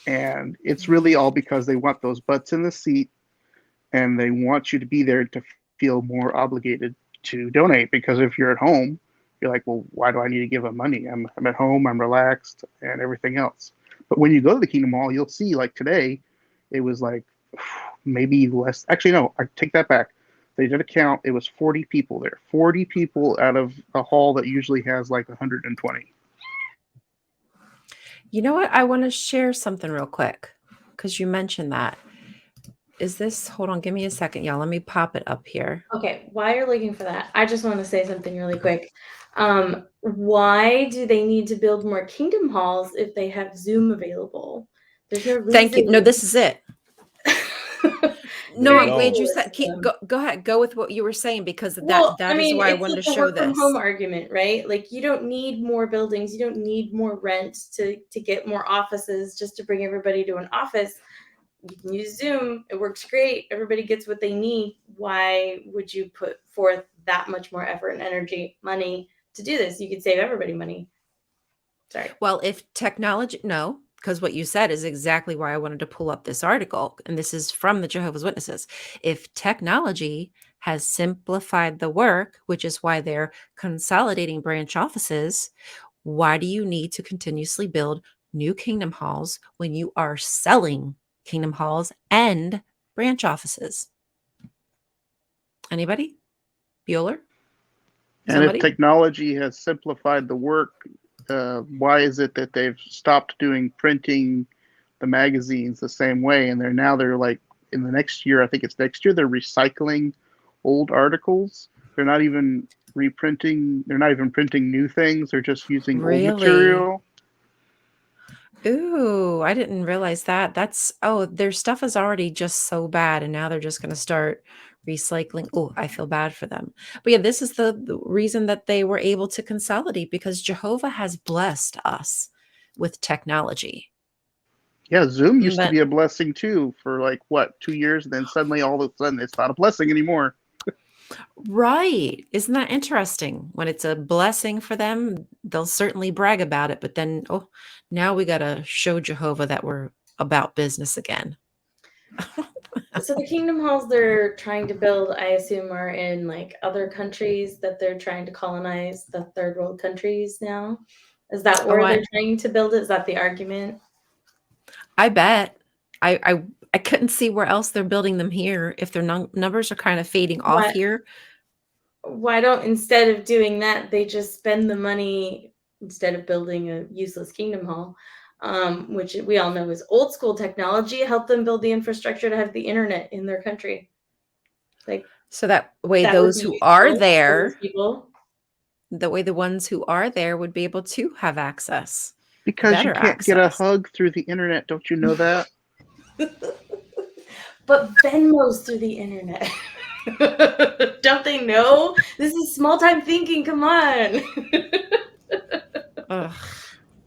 And it's really all because they want those butts in the seat, and they want you to be there to feel more obligated to donate. Because if you're at home, you're like, well, why do I need to give them money? I'm at home, I'm relaxed, and everything else. But when you go to the Kingdom Hall, you'll see, like today, it was like maybe less. Actually, no, I take that back. They did a count. It was 40 people there. 40 people out of a hall that usually has like 120. You know what? I want to share something real quick because you mentioned that. Is this, hold on, give me a second, y'all. Let me pop it up here. Okay, while you're looking for that, I just want to say something really quick. Why do they need to build more Kingdom Halls if they have Zoom available? There's no reason. Thank you. No, this is it. No, I'm glad you said. Ridiculous. Go ahead. Go with what you were saying, because Well, that is why I wanted to it's like the show work from this. home argument, right? Like you don't need more buildings, you don't need more rent to get more offices just to bring everybody to an office. You can use Zoom. It works great. Everybody gets what they need. Why would you put forth that much more effort and energy, money to do this? You could save everybody money. Sorry. Well, if technology, no, because what you said is exactly why I wanted to pull up this article. And this is from the Jehovah's Witnesses. If technology has simplified the work, which is why they're consolidating branch offices, why do you need to continuously build new Kingdom Halls when you are selling Kingdom Halls and branch offices? Anybody? Bueller? And Somebody? if technology has simplified the work, why is it that they've stopped doing printing the magazines the same way, and they're like, in the next year, I think it's next year, they're recycling old articles. They're not even reprinting. They're not even printing new things. They're just using old material. Ooh, I didn't realize that. Their stuff is already just so bad, and now they're just going to start recycling. Oh, I feel bad for them. But yeah, this is the reason that they were able to consolidate, because Jehovah has blessed us with technology. Yeah, Zoom used to be a blessing too for like, what, 2 years, and then suddenly all of a sudden it's not a blessing anymore. Right. Isn't that interesting? When it's a blessing for them, they'll certainly brag about it. But then, now we got to show Jehovah that we're about business again. So the Kingdom Halls they're trying to build, I assume, are in like other countries that they're trying to colonize, the third world countries now. Is that where they're trying to build it? Is that the argument? I bet. I couldn't see where else they're building them here if their numbers are kind of fading off here. Why don't, instead of doing that, they just spend the money instead of building a useless Kingdom Hall, which we all know is old school technology, help them build the infrastructure to have the internet in their country. Like, so that way those who are there, the ones who are there would be able to have access. Because you can't get a hug through the internet, don't you know that? But Venmo's through the internet. Don't they know? This is small time thinking. Come on.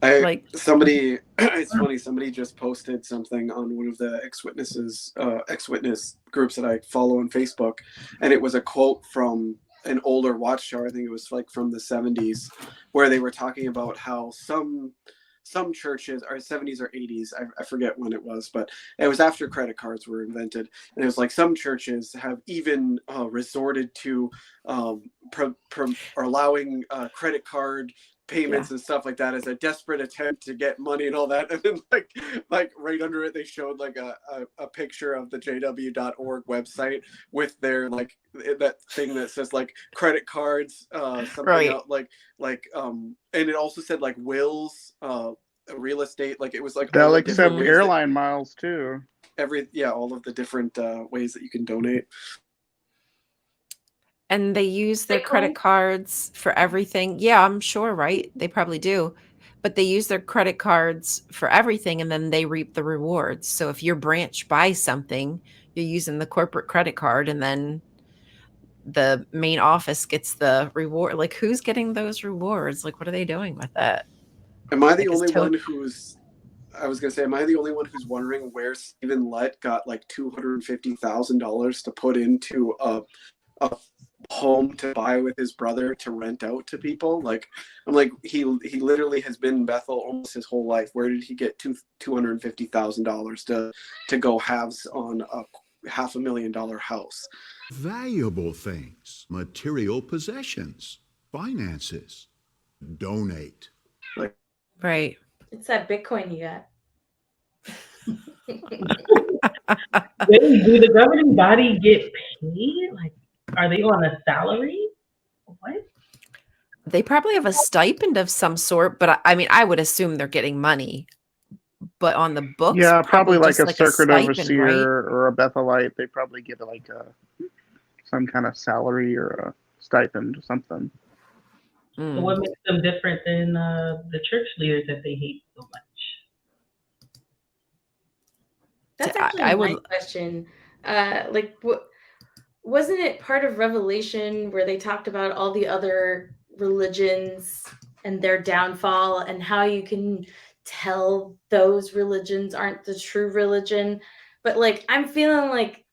It's funny. Somebody just posted something on one of the Exwitness groups that I follow on Facebook, and it was a quote from an older watchtower. I think it was like from the 70s, where they were talking about how some churches, or 70s or 80s, I forget when it was, but it was after credit cards were invented, and it was like some churches have even resorted to or allowing credit card payments and stuff like that as a desperate attempt to get money and all that. And then like right under it, they showed like a picture of the jw.org website with their like that thing that says like credit cards, something else, and it also said like wills, real estate, like it was like they'll accept airline miles too. All of the different ways that you can donate. And they use their credit cards for everything. Yeah, I'm sure, right? They probably do. But they use their credit cards for everything, and then they reap the rewards. So if your branch buys something, you're using the corporate credit card, and then the main office gets the reward. Like, who's getting those rewards? Like, what are they doing with that? Am I the only one who's... I was going to say, am I the only one who's wondering where Stephen Lett got like $250,000 to put into a home to buy with his brother to rent out to people? Like, I'm like, he literally has been in Bethel almost his whole life. Where did he get $250,000 to go halves on a $500,000 house? Valuable things, material possessions, finances. Donate. Right. It's that Bitcoin you got. Do the governing body get paid? Like, are they on a salary? What? They probably have a stipend of some sort, but I mean, I would assume they're getting money. But on the books, yeah, probably like a circuit stipend, overseer, right? or a Bethelite. They probably get like some kind of salary or a stipend or something. So what makes them different than the church leaders that they hate so much? That's actually my question. Wasn't it part of Revelation where they talked about all the other religions and their downfall and how you can tell those religions aren't the true religion? But like, I'm feeling like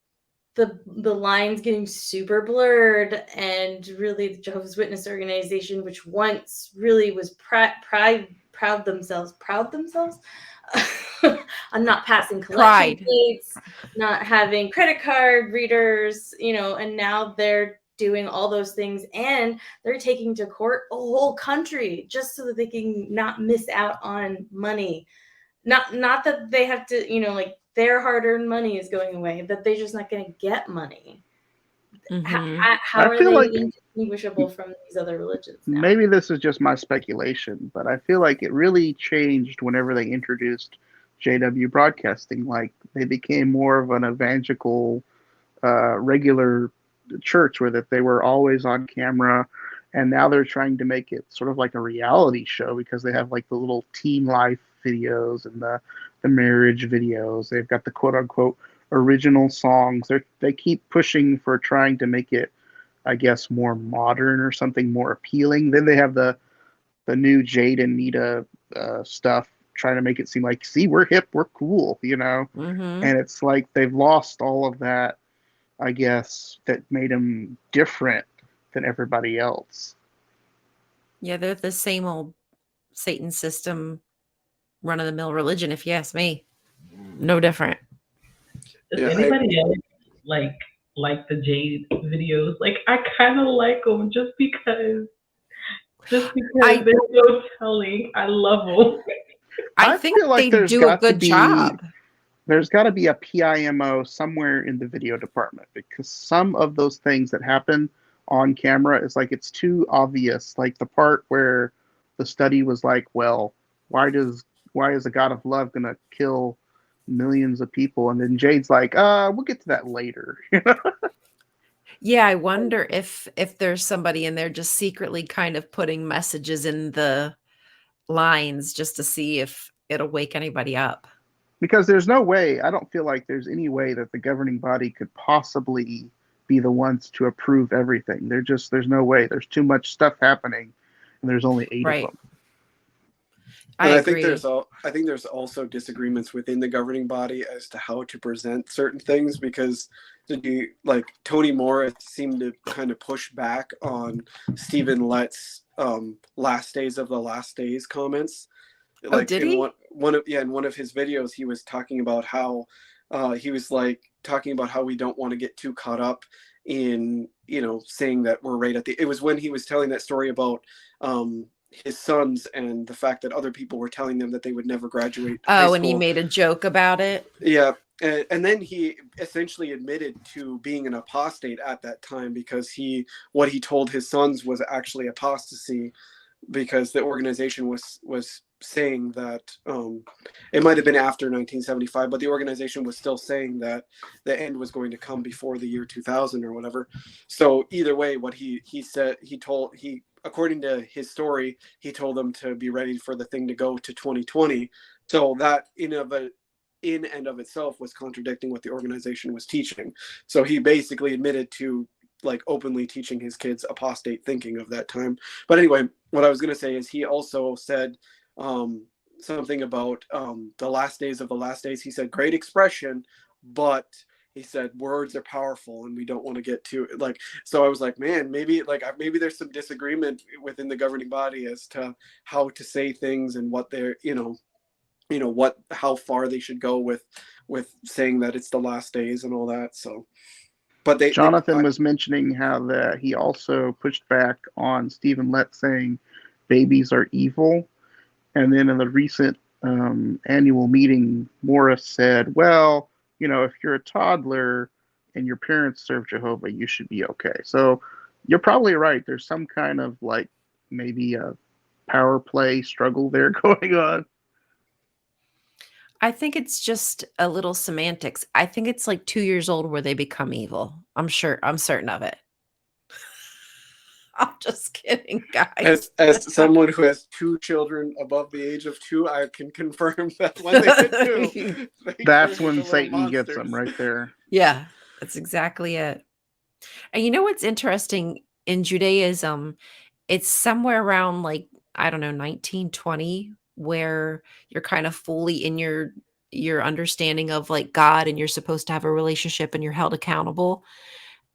the lines getting super blurred, and really the Jehovah's Witness organization, which once really was proud themselves on not passing collection plates, not having credit card readers, and now they're doing all those things, and they're taking to court a whole country just so that they can not miss out on money. Not that they have to, like their hard-earned money is going away, that they're just not going to get money. Mm-hmm. How are they indistinguishable from these other religions now? Maybe this is just my speculation, but I feel like it really changed whenever they introduced JW Broadcasting. Like, they became more of an evangelical, regular church where that they were always on camera, and now they're trying to make it sort of like a reality show because they have like the little teen life videos and the marriage videos. They've got the quote unquote original songs. They keep pushing for trying to make it, I guess, more modern or something more appealing. Then they have the new Jade and Nita stuff, trying to make it seem like, see, we're hip, we're cool, Mm-hmm. And it's like they've lost all of that, I guess, that made them different than everybody else. Yeah, they're the same old Satan system, run-of-the-mill religion, if you ask me. No different. Does anybody else like the Jade videos? Like, I kind of like them just because they're so telling. I love them. I think feel like they do a good job. There's got to be a PIMO somewhere in the video department, because some of those things that happen on camera is like, it's too obvious. Like the part where the study was like, well, why is a God of love gonna kill millions of people? And then Jade's like, we'll get to that later. Yeah, I wonder if there's somebody in there just secretly kind of putting messages in the lines just to see if it'll wake anybody up. Because there's no way, I don't feel like there's any way that the governing body could possibly be the ones to approve everything. There's no way. There's too much stuff happening, and there's only 8 of them. I agree. I think there's also disagreements within the governing body as to how to present certain things, because Tony Morris seemed to kind of push back on Stephen Lett's last days of the last days comments. Like did in he? in one of his videos, he was talking about how he was like talking about how we don't want to get too caught up in, you know, saying that we're right at the. It was when he was telling that story about his sons and the fact that other people were telling them that they would never graduate high Oh, and he school. made a joke about it. Yeah. And then he essentially admitted to being an apostate at that time, because what he told his sons was actually apostasy, because the organization was saying that it might have been after 1975, but the organization was still saying that the end was going to come before the year 2000 or whatever. So either way, what he said, according to his story, he told them to be ready for the thing to go to 2020. So that in and of itself was contradicting what the organization was teaching. So he basically admitted to like openly teaching his kids apostate thinking of that time. But anyway, what I was going to say is he also said something about the last days of the last days. He said, great expression, but he said words are powerful and we don't want to get too like. So I was like, man, maybe there's some disagreement within the governing body as to how to say things and what they're, how far they should go with saying that it's the last days and all that. So, but Jonathan was mentioning how that he also pushed back on Stephen Lett saying babies are evil, and then in the recent annual meeting, Morris said, well, if you're a toddler and your parents serve Jehovah, you should be okay. So you're probably right. There's some kind of like maybe a power play struggle there going on. I think it's just a little semantics. I think it's like 2 years old where they become evil. I'm certain of it. I'm just kidding, guys. As someone who has 2 children above the age of 2, I can confirm that when they get 2, that's when Satan gets them right there. Yeah, that's exactly it. And you know what's interesting in Judaism? It's somewhere around like, I don't know, 1920, where you're kind of fully in your understanding of like God, and you're supposed to have a relationship and you're held accountable.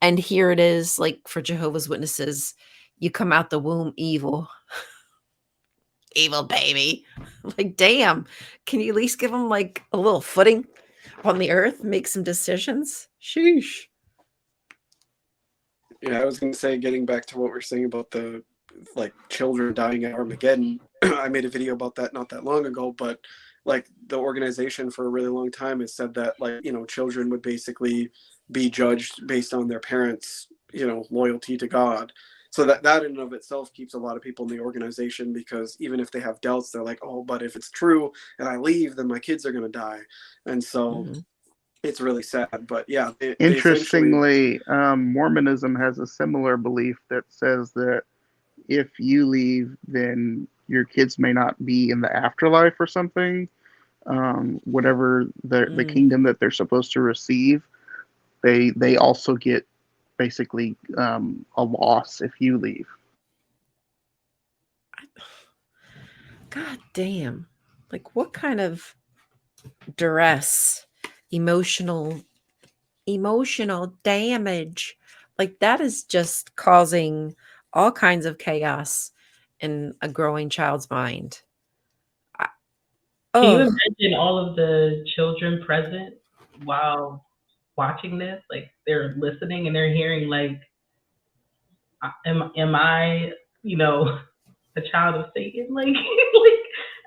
And here it is, like for Jehovah's Witnesses, you come out the womb evil. Evil baby. Like, damn. Can you at least give them like a little footing on the earth, make some decisions? Sheesh. Yeah, I was going to say, getting back to what we're saying about the like children dying at Armageddon, I made a video about that not that long ago, but like the organization for a really long time has said that like, children would basically be judged based on their parents, loyalty to God. So that in and of itself keeps a lot of people in the organization, because even if they have doubts, they're like, oh, but if it's true and I leave, then my kids are going to die. And so it's really sad. But yeah. Interestingly, Mormonism has a similar belief that says that if you leave, then your kids may not be in the afterlife or something. Whatever the kingdom that they're supposed to receive, they also get basically a loss if you leave. God damn. Like, what kind of duress, emotional damage, like that is just causing all kinds of chaos in a growing child's mind. Can you imagine all of the children present while watching this? Like, they're listening and they're hearing like, am I, a child of Satan? Like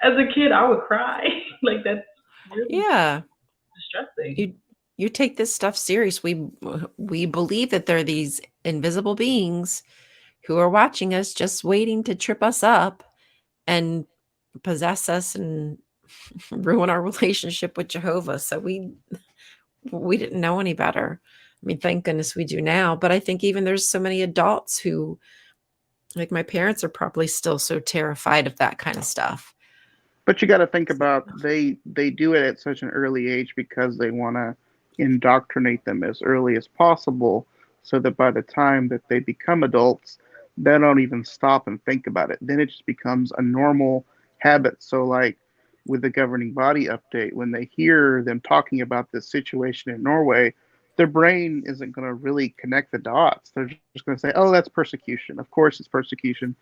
as a kid, I would cry. Like, that's really distressing. You take this stuff serious. We believe that there are these invisible beings who are watching us, just waiting to trip us up and possess us and ruin our relationship with Jehovah. So we didn't know any better. I mean, thank goodness we do now. But I think even there's so many adults who, like my parents, are probably still so terrified of that kind of stuff. But you got to think about they do it at such an early age because they want to indoctrinate them as early as possible, so that by the time that they become adults, they don't even stop and think about it. Then it just becomes a normal habit. So like with the governing body update, when they hear them talking about this situation in Norway, their brain isn't going to really connect the dots. They're just going to say, oh, that's persecution. Of course it's persecution,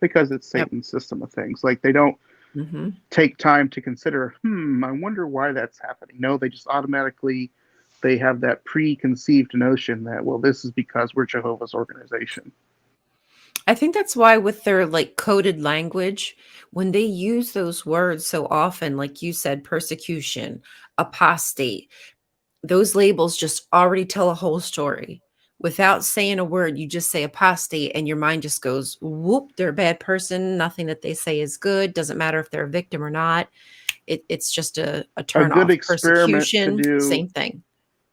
because it's Satan's system of things. Like they don't take time to consider, I wonder why that's happening. No, they just automatically, they have that preconceived notion that, well, this is because we're Jehovah's organization. I think that's why with their like coded language, when they use those words so often, like you said, persecution, apostate, those labels just already tell a whole story. Without saying a word, you just say apostate and your mind just goes, whoop, they're a bad person. Nothing that they say is good. Doesn't matter if they're a victim or not. It's just a turn good off. experiment to Persecution, do same thing.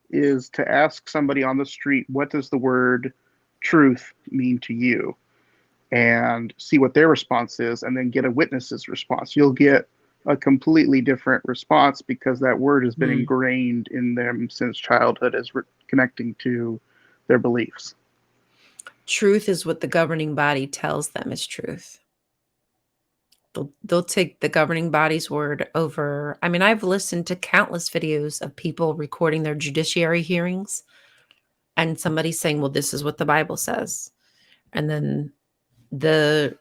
Is to ask somebody on the street, what does the word truth mean to you? And see what their response is, and then get a witness's response. You'll get a completely different response because that word has been ingrained in them since childhood as connecting to their beliefs. Truth is what the governing body tells them is truth. They'll take the governing body's word over. I mean, I've listened to countless videos of people recording their judiciary hearings and somebody saying, well, this is what the Bible says. And then the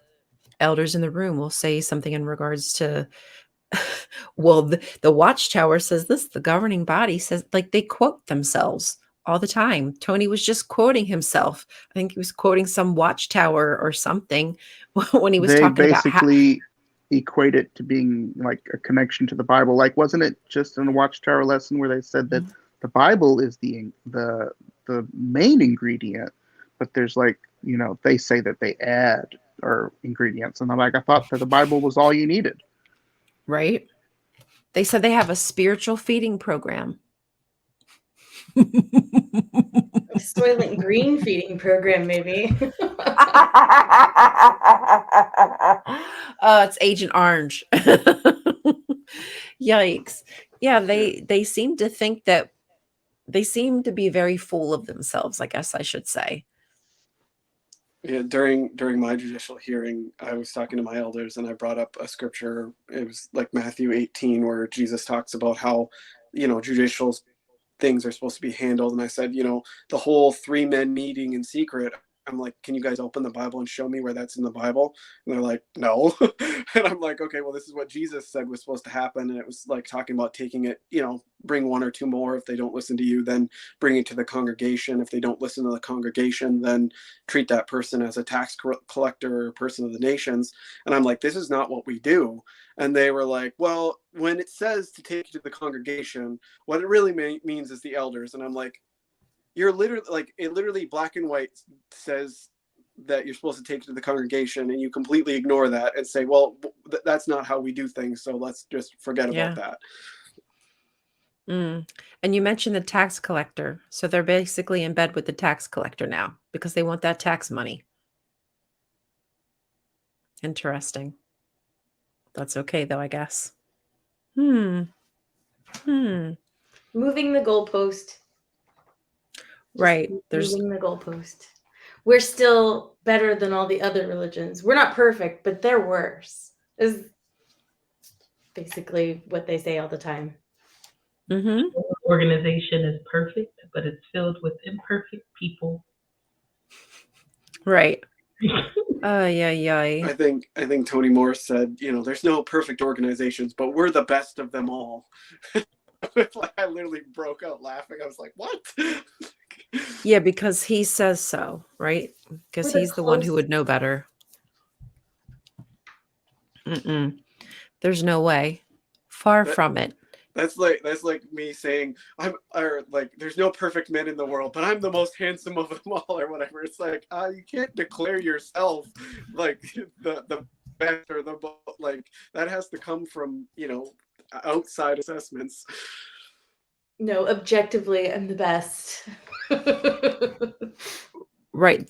elders in the room will say something in regards to, well, the watchtower says this, the governing body says, like they quote themselves all the time. Tony was just quoting himself. I think he was quoting some watchtower or something when he was talking about how equate it to being like a connection to the Bible. Like, wasn't it just in the Watchtower lesson where they said that the Bible is the main ingredient, but there's like, they say that they add or ingredients, and I'm like, I thought that the Bible was all you needed. Right? They said they have a spiritual feeding program. A Soylent Green feeding program, maybe. It's Agent Orange. Yikes. Yeah, they seem to think that they seem to be very full of themselves, I guess I should say. Yeah, during my judicial hearing, I was talking to my elders and I brought up a scripture. It was like Matthew 18, where Jesus talks about how, judicial things are supposed to be handled. And I said, the whole 3 men meeting in secret, I'm like, can you guys open the Bible and show me where that's in the Bible? And they're like, no. And I'm like, okay, well, this is what Jesus said was supposed to happen. And it was like talking about taking it, bring 1 or 2 more. If they don't listen to you, then bring it to the congregation. If they don't listen to the congregation, then treat that person as a tax collector or person of the nations. And I'm like, this is not what we do. And they were like, well, when it says to take you to the congregation, what it really means is the elders. And I'm like, you're literally like, it literally black and white says that you're supposed to take it to the congregation, and you completely ignore that and say, well, that's not how we do things, so let's just forget about that. And you mentioned the tax collector. So they're basically in bed with the tax collector now because they want that tax money. Interesting. That's okay, though, I guess. Moving the goalpost. Right. Moving the goalpost. We're still better than all the other religions. We're not perfect, but they're worse. Is basically what they say all the time. The organization is perfect, but it's filled with imperfect people. Right. I think Tony Moore said, there's no perfect organizations, but we're the best of them all. I literally broke out laughing. I was like, what? Yeah, because he says so, right? Because he's the one who would know better. There's no way. Far from it. That's like me saying there's no perfect men in the world, but I'm the most handsome of them all, or whatever. It's like, you can't declare yourself like the best or the like. That has to come from outside assessments. No, objectively, I'm the best. Right.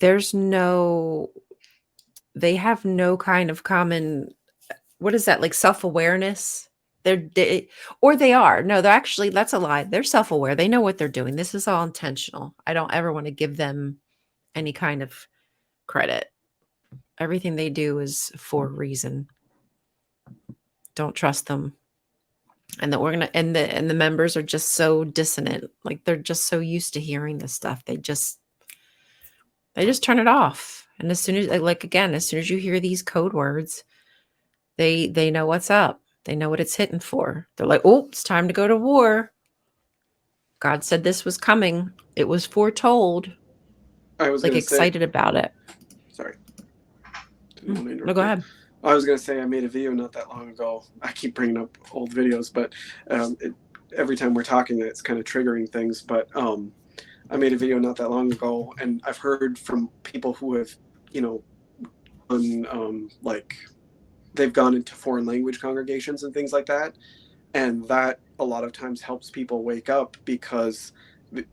They have no kind of common, what is that, like self-awareness? They are. No, they're actually, that's a lie. They're self-aware. They know what they're doing. This is all intentional. I don't ever want to give them any kind of credit. Everything they do is for a reason. Don't trust them. And the members are just so dissonant. Like they're just so used to hearing this stuff. They just turn it off. And as soon as, as soon as you hear these code words, They know what's up. They know what it's hitting for. They're like, oh, it's time to go to war. God said this was coming. It was foretold. I was Like gonna say, excited about it. sorry. Didn't want to No, interrupt go you. ahead. I was gonna say I made a video not that long ago. I keep bringing up old videos, but every time we're talking, it's kind of triggering things. But I made a video not that long ago, and I've heard from people who have, like they've gone into foreign language congregations and things like that, and that a lot of times helps people wake up because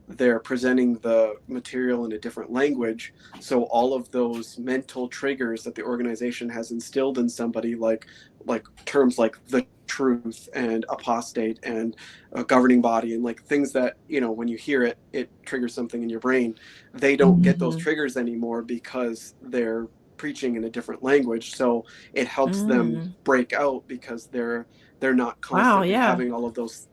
they're presenting the material in a different language. So all of those mental triggers that the organization has instilled in somebody, like terms like the truth and apostate and a governing body, and like things that, when you hear it, it triggers something in your brain. They don't get those triggers anymore because they're preaching in a different language. So it helps them break out because they're not constantly having all of those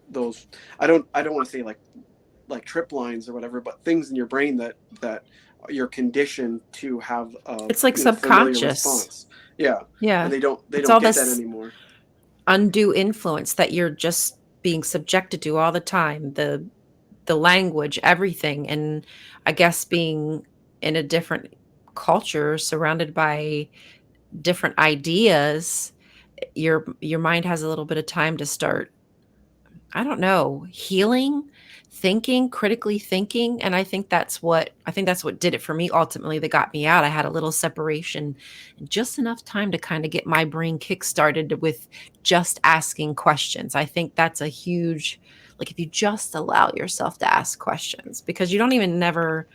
I don't want to say like trip lines or whatever, but things in your brain that you're conditioned to have it's like subconscious response. Yeah. And they don't get that anymore. Undue influence that you're just being subjected to all the time, the language, everything. And I guess being in a different culture surrounded by different ideas, your mind has a little bit of time to start, I don't know, healing, thinking, critically thinking. And I think that's what did it for me ultimately, that got me out. I had a little separation and just enough time to kind of get my brain kickstarted with just asking questions. I think that's a huge, like, if you just allow yourself to ask questions, because you don't even never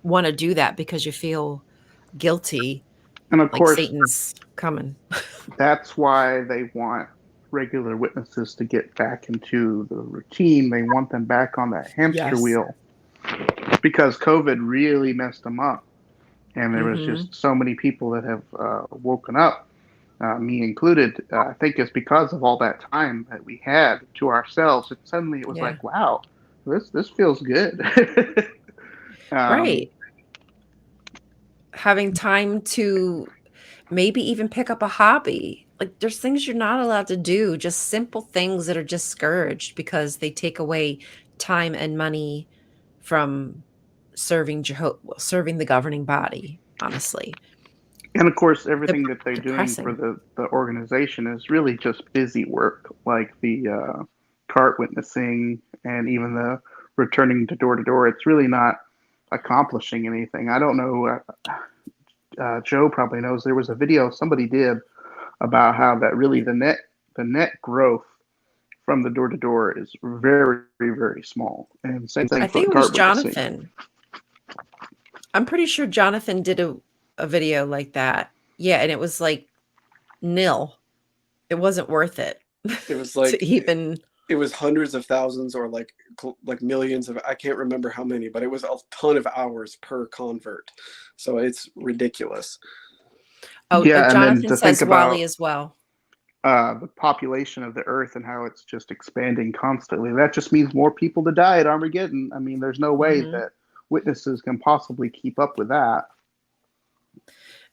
want to do that because you feel guilty. And of like course, Satan's coming. That's why they want regular witnesses to get back into the routine. They want them back on that hamster wheel because COVID really messed them up. And there was just so many people that have woken up, me included. I think it's because of all that time that we had to ourselves. And suddenly it was like, wow, this feels good. Right. Having time to maybe even pick up a hobby. Like, there's things you're not allowed to do, just simple things that are discouraged because they take away time and money from serving the governing body, honestly. And of course, everything that they're doing for the organization is really just busy work, like the cart witnessing and even the returning to door. It's really not accomplishing anything. I don't know. Joe probably knows. There was a video somebody did about how that really the net growth from the door to door is very, very small. And same thing. I think it was Jonathan. I'm pretty sure Jonathan did a video like that. Yeah, and it was like nil. It wasn't worth it. It was like even. It was hundreds of thousands or like millions of, I can't remember how many, but it was a ton of hours per convert. So it's ridiculous. Oh, yeah, Jonathan says Wally as well. The population of the earth and how it's just expanding constantly. That just means more people to die at Armageddon. I mean, there's no way that witnesses can possibly keep up with that.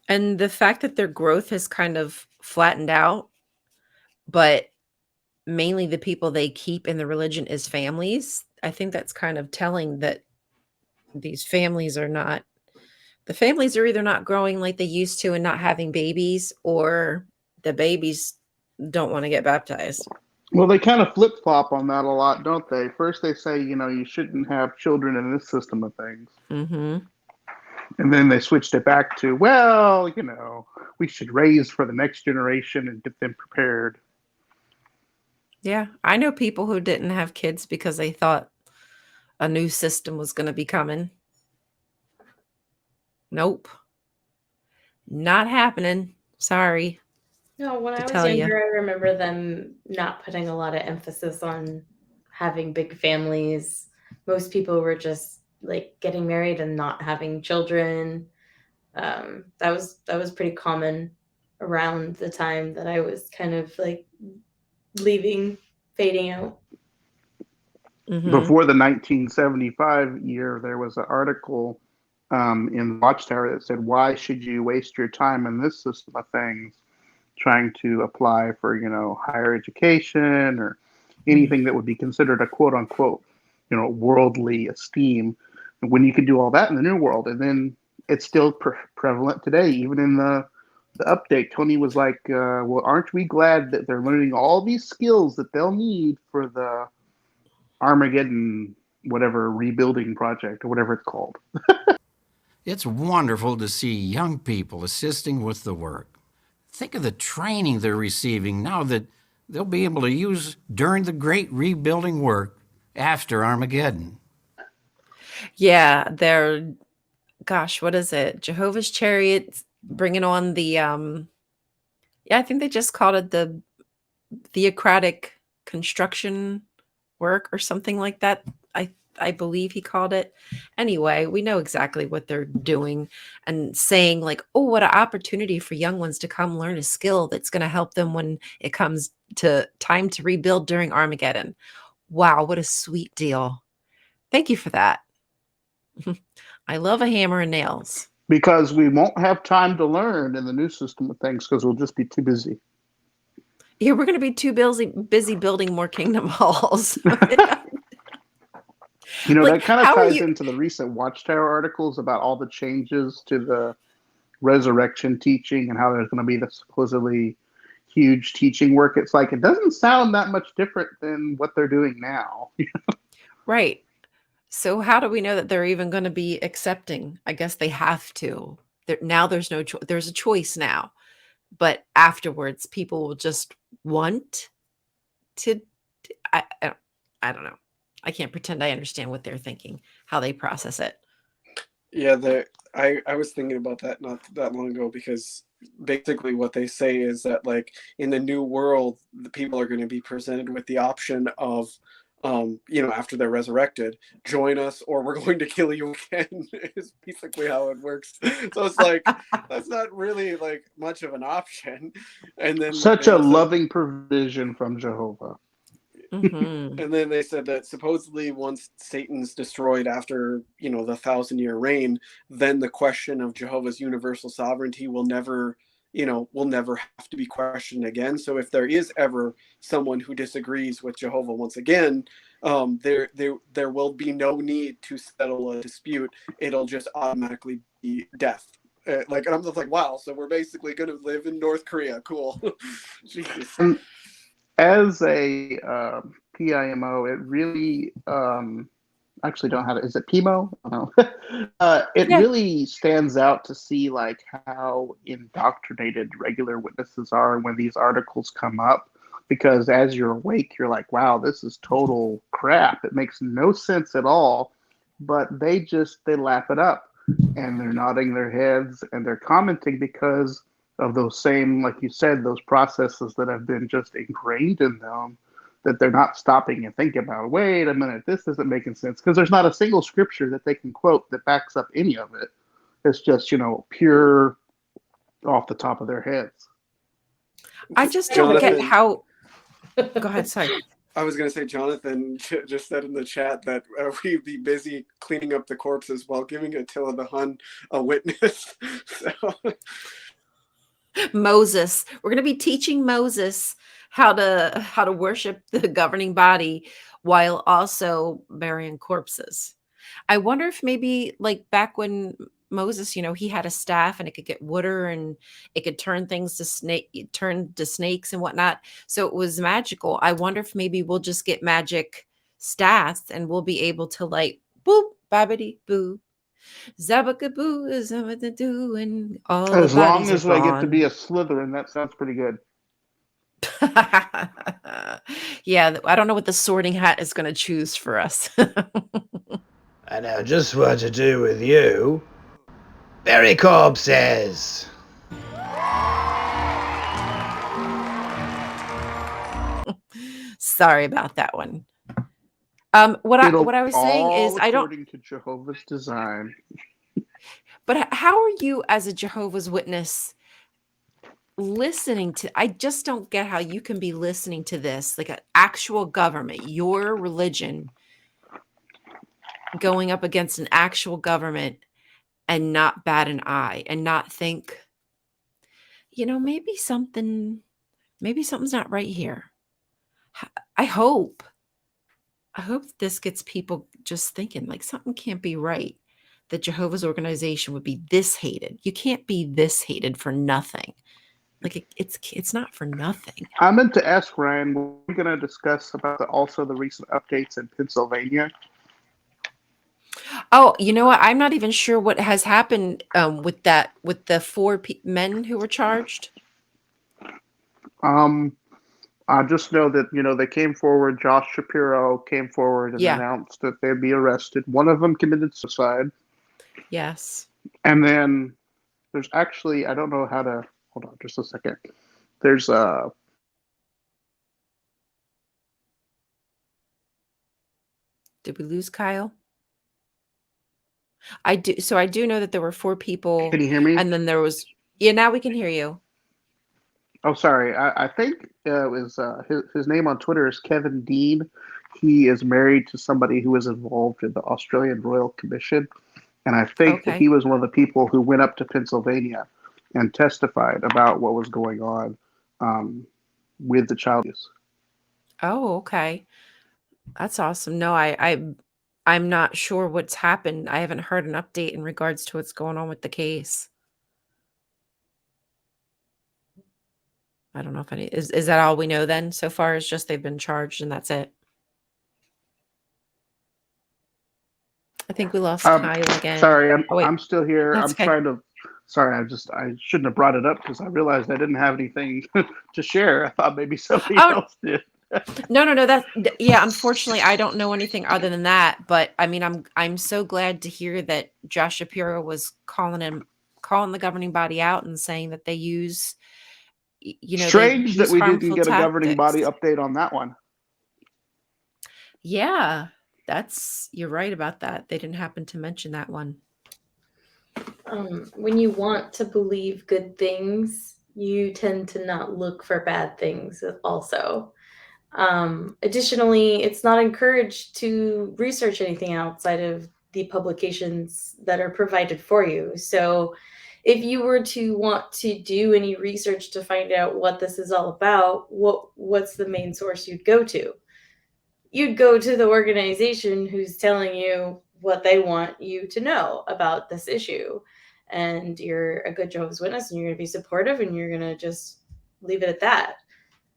And the fact that their growth has kind of flattened out, but mainly the people they keep in the religion is families. I think that's kind of telling that these families are either not growing like they used to and not having babies, or the babies don't want to get baptized. Well, they kind of flip-flop on that a lot, don't they? First they say, you shouldn't have children in this system of things. And then they switched it back to, well, we should raise for the next generation and get them prepared. Yeah, I know people who didn't have kids because they thought a new system was going to be coming. Nope. Not happening. Sorry. No, when I was younger, I remember them not putting a lot of emphasis on having big families. Most people were just like getting married and not having children. That was pretty common around the time that I was kind of like fading out. Before the 1975 year, there was an article in Watchtower that said, why should you waste your time in this system of things trying to apply for, higher education or anything that would be considered a quote unquote, worldly esteem, when you could do all that in the New World. And then it's still prevalent today, even in the update. Tony was like, well, aren't we glad that they're learning all these skills that they'll need for the Armageddon, whatever, rebuilding project or whatever it's called. It's wonderful to see young people assisting with the work. Think of the training they're receiving now that they'll be able to use during the great rebuilding work after Armageddon. Yeah, they're, gosh, what is it? Jehovah's Chariots bringing on the, I think they just called it the theocratic construction work or something like that. I believe he called it. Anyway, we know exactly what they're doing and saying like, oh, what an opportunity for young ones to come learn a skill that's going to help them when it comes to time to rebuild during Armageddon. Wow, what a sweet deal. Thank you for that. I love a hammer and nails. Because we won't have time to learn in the new system of things because we'll just be too busy. Yeah, we're going to be too busy building more kingdom halls. That kind of ties into the recent Watchtower articles about all the changes to the resurrection teaching and how there's going to be this supposedly huge teaching work. It's like, it doesn't sound that much different than what they're doing now. Right. So how do we know that they're even going to be accepting? I guess they have to. Now there's no choice. There's a choice now. But afterwards, people will just want to, I don't know. I can't pretend I understand what they're thinking, how they process it. Yeah, I was thinking about that not that long ago, because basically what they say is that, like, in the new world, the people are going to be presented with the option of, after they're resurrected, join us or we're going to kill you again, is basically how it works. So it's like, that's not really like much of an option. And then such a loving provision from Jehovah. Mm-hmm. And then they said that supposedly once Satan's destroyed after, the 1,000-year reign, then the question of Jehovah's universal sovereignty will never have to be questioned again. So if there is ever someone who disagrees with Jehovah once again, there will be no need to settle a dispute. It'll just automatically be death. And I'm just like, wow, so we're basically going to live in North Korea. Cool. Jesus. As a PIMO, it really actually don't have it. Is it PIMO? It really stands out to see like how indoctrinated regular witnesses are when these articles come up. Because as you're awake, you're like, wow, this is total crap. It makes no sense at all. But they laugh it up, and they're nodding their heads and they're commenting because of those same, like you said, those processes that have been just ingrained in them, that they're not stopping and thinking about, wait a minute, this isn't making sense. Because there's not a single scripture that they can quote that backs up any of it. It's just, pure off the top of their heads. I just don't get how... Go ahead, sorry. I was going to say, Jonathan just said in the chat that we'd be busy cleaning up the corpses while giving Attila the Hun a witness. So... Moses. We're going to be teaching Moses how to worship the governing body while also burying corpses. I wonder if maybe like back when Moses, he had a staff and it could get water and it could turn things to snakes and whatnot. So it was magical. I wonder if maybe we'll just get magic staffs and we'll be able to like boop, babbity boo. Zabakaboo is doing all as the long as I I get to be a Slytherin, that sounds pretty good. Yeah, I don't know what the sorting hat is going to choose for us. I know just what to do with you. Bury corpses. Sorry about that one. What I was saying is I don't according to Jehovah's design. But how are you as a Jehovah's Witness listening to, I just don't get how you can be listening to this, like an actual government, your religion going up against an actual government and not bat an eye and not think, maybe something's not right here. I hope this gets people just thinking, like, something can't be right, that Jehovah's organization would be this hated. You can't be this hated for nothing. Like, it's not for nothing. I meant to ask Ryan, were we going to discuss about also the recent updates in Pennsylvania? Oh, you know what? I'm not even sure what has happened with the four men who were charged. I just know that, they came forward. Josh Shapiro came forward and announced that they'd be arrested. One of them committed suicide. Yes. And then there's actually, I don't know how to, hold on just a second. There's Did we lose Kyle? I do know that there were four people. Can you hear me? And then there was, now we can hear you. Oh, sorry. I think it was his name on Twitter is Kevin Dean. He is married to somebody who was involved in the Australian Royal Commission. And I think that he was one of the people who went up to Pennsylvania and testified about what was going on with the child abuse. Oh, okay. That's awesome. No, I'm not sure what's happened. I haven't heard an update in regards to what's going on with the case. I don't know if is that all we know then so far, is just they've been charged and that's it. I think we lost Kyle again. Sorry, I'm still here. That's okay. Sorry, I shouldn't have brought it up because I realized I didn't have anything to share. I thought maybe somebody else did. No. Unfortunately, I don't know anything other than that. But I mean, I'm so glad to hear that Josh Shapiro was calling the governing body out and saying that they use, strange that we didn't get a governing body update on that one. Yeah, you're right about that. They didn't happen to mention that one. When you want to believe good things, you tend to not look for bad things also. Additionally, it's not encouraged to research anything outside of the publications that are provided for you. So if you were to want to do any research to find out what this is all about, what's the main source you'd go to? You'd go to the organization who's telling you what they want you to know about this issue. And you're a good Jehovah's Witness and you're going to be supportive and you're going to just leave it at that.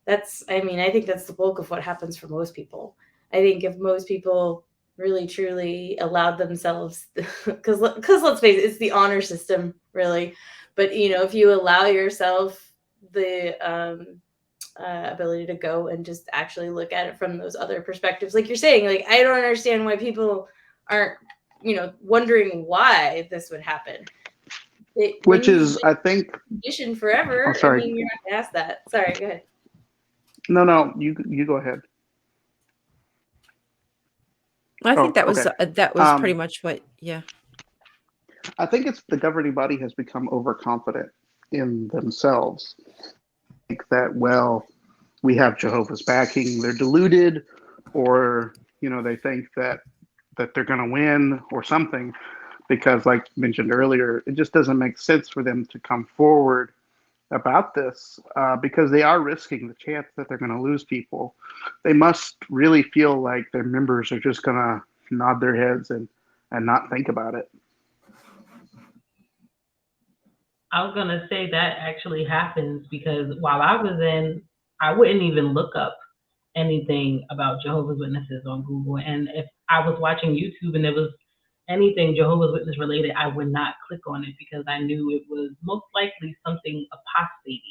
I think that's the bulk of what happens for most people. I think if most people really truly allowed themselves, because let's face it, it's the honor system, really. But, if you allow yourself the ability to go and just actually look at it from those other perspectives, like you're saying, like, I don't understand why people aren't, wondering why this would happen. Which is, I think, condition forever. Oh, sorry. You're not going to ask that. Sorry, go ahead. No, you go ahead. I think that was pretty much what. Yeah. I think it's the governing body has become overconfident in themselves. Think that, well, we have Jehovah's backing, they're deluded, or they think that they're going to win or something, because, like mentioned earlier, it just doesn't make sense for them to come forward about this because they are risking the chance that they're going to lose people. They must really feel like their members are just going to nod their heads and not think about it. I was going to say that actually happens because while I was in, I wouldn't even look up anything about Jehovah's Witnesses on Google. And if I was watching YouTube and there was anything Jehovah's Witness related, I would not click on it because I knew it was most likely something apostate.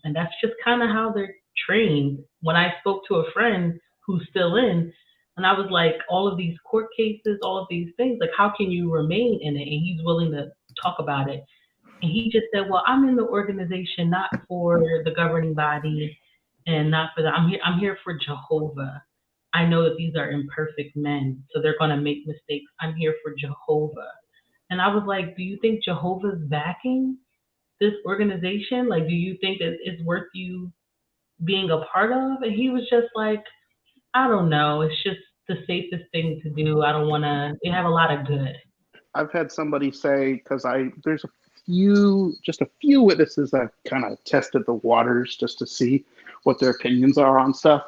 And that's just kind of how they're trained. When I spoke to a friend who's still in, and I was like, all of these court cases, all of these things, like, how can you remain in it? And he's willing to talk about it. And he just said, well, I'm in the organization not for the governing body and not for that. I'm here for Jehovah. I know that these are imperfect men, so they're going to make mistakes. I'm here for Jehovah. And I was like, do you think Jehovah's backing this organization? Like, do you think that it's worth you being a part of? And he was just like, I don't know. It's just the safest thing to do. I don't want to. They have a lot of good. I've had somebody say, because there's a few witnesses that kind of tested the waters just to see what their opinions are on stuff.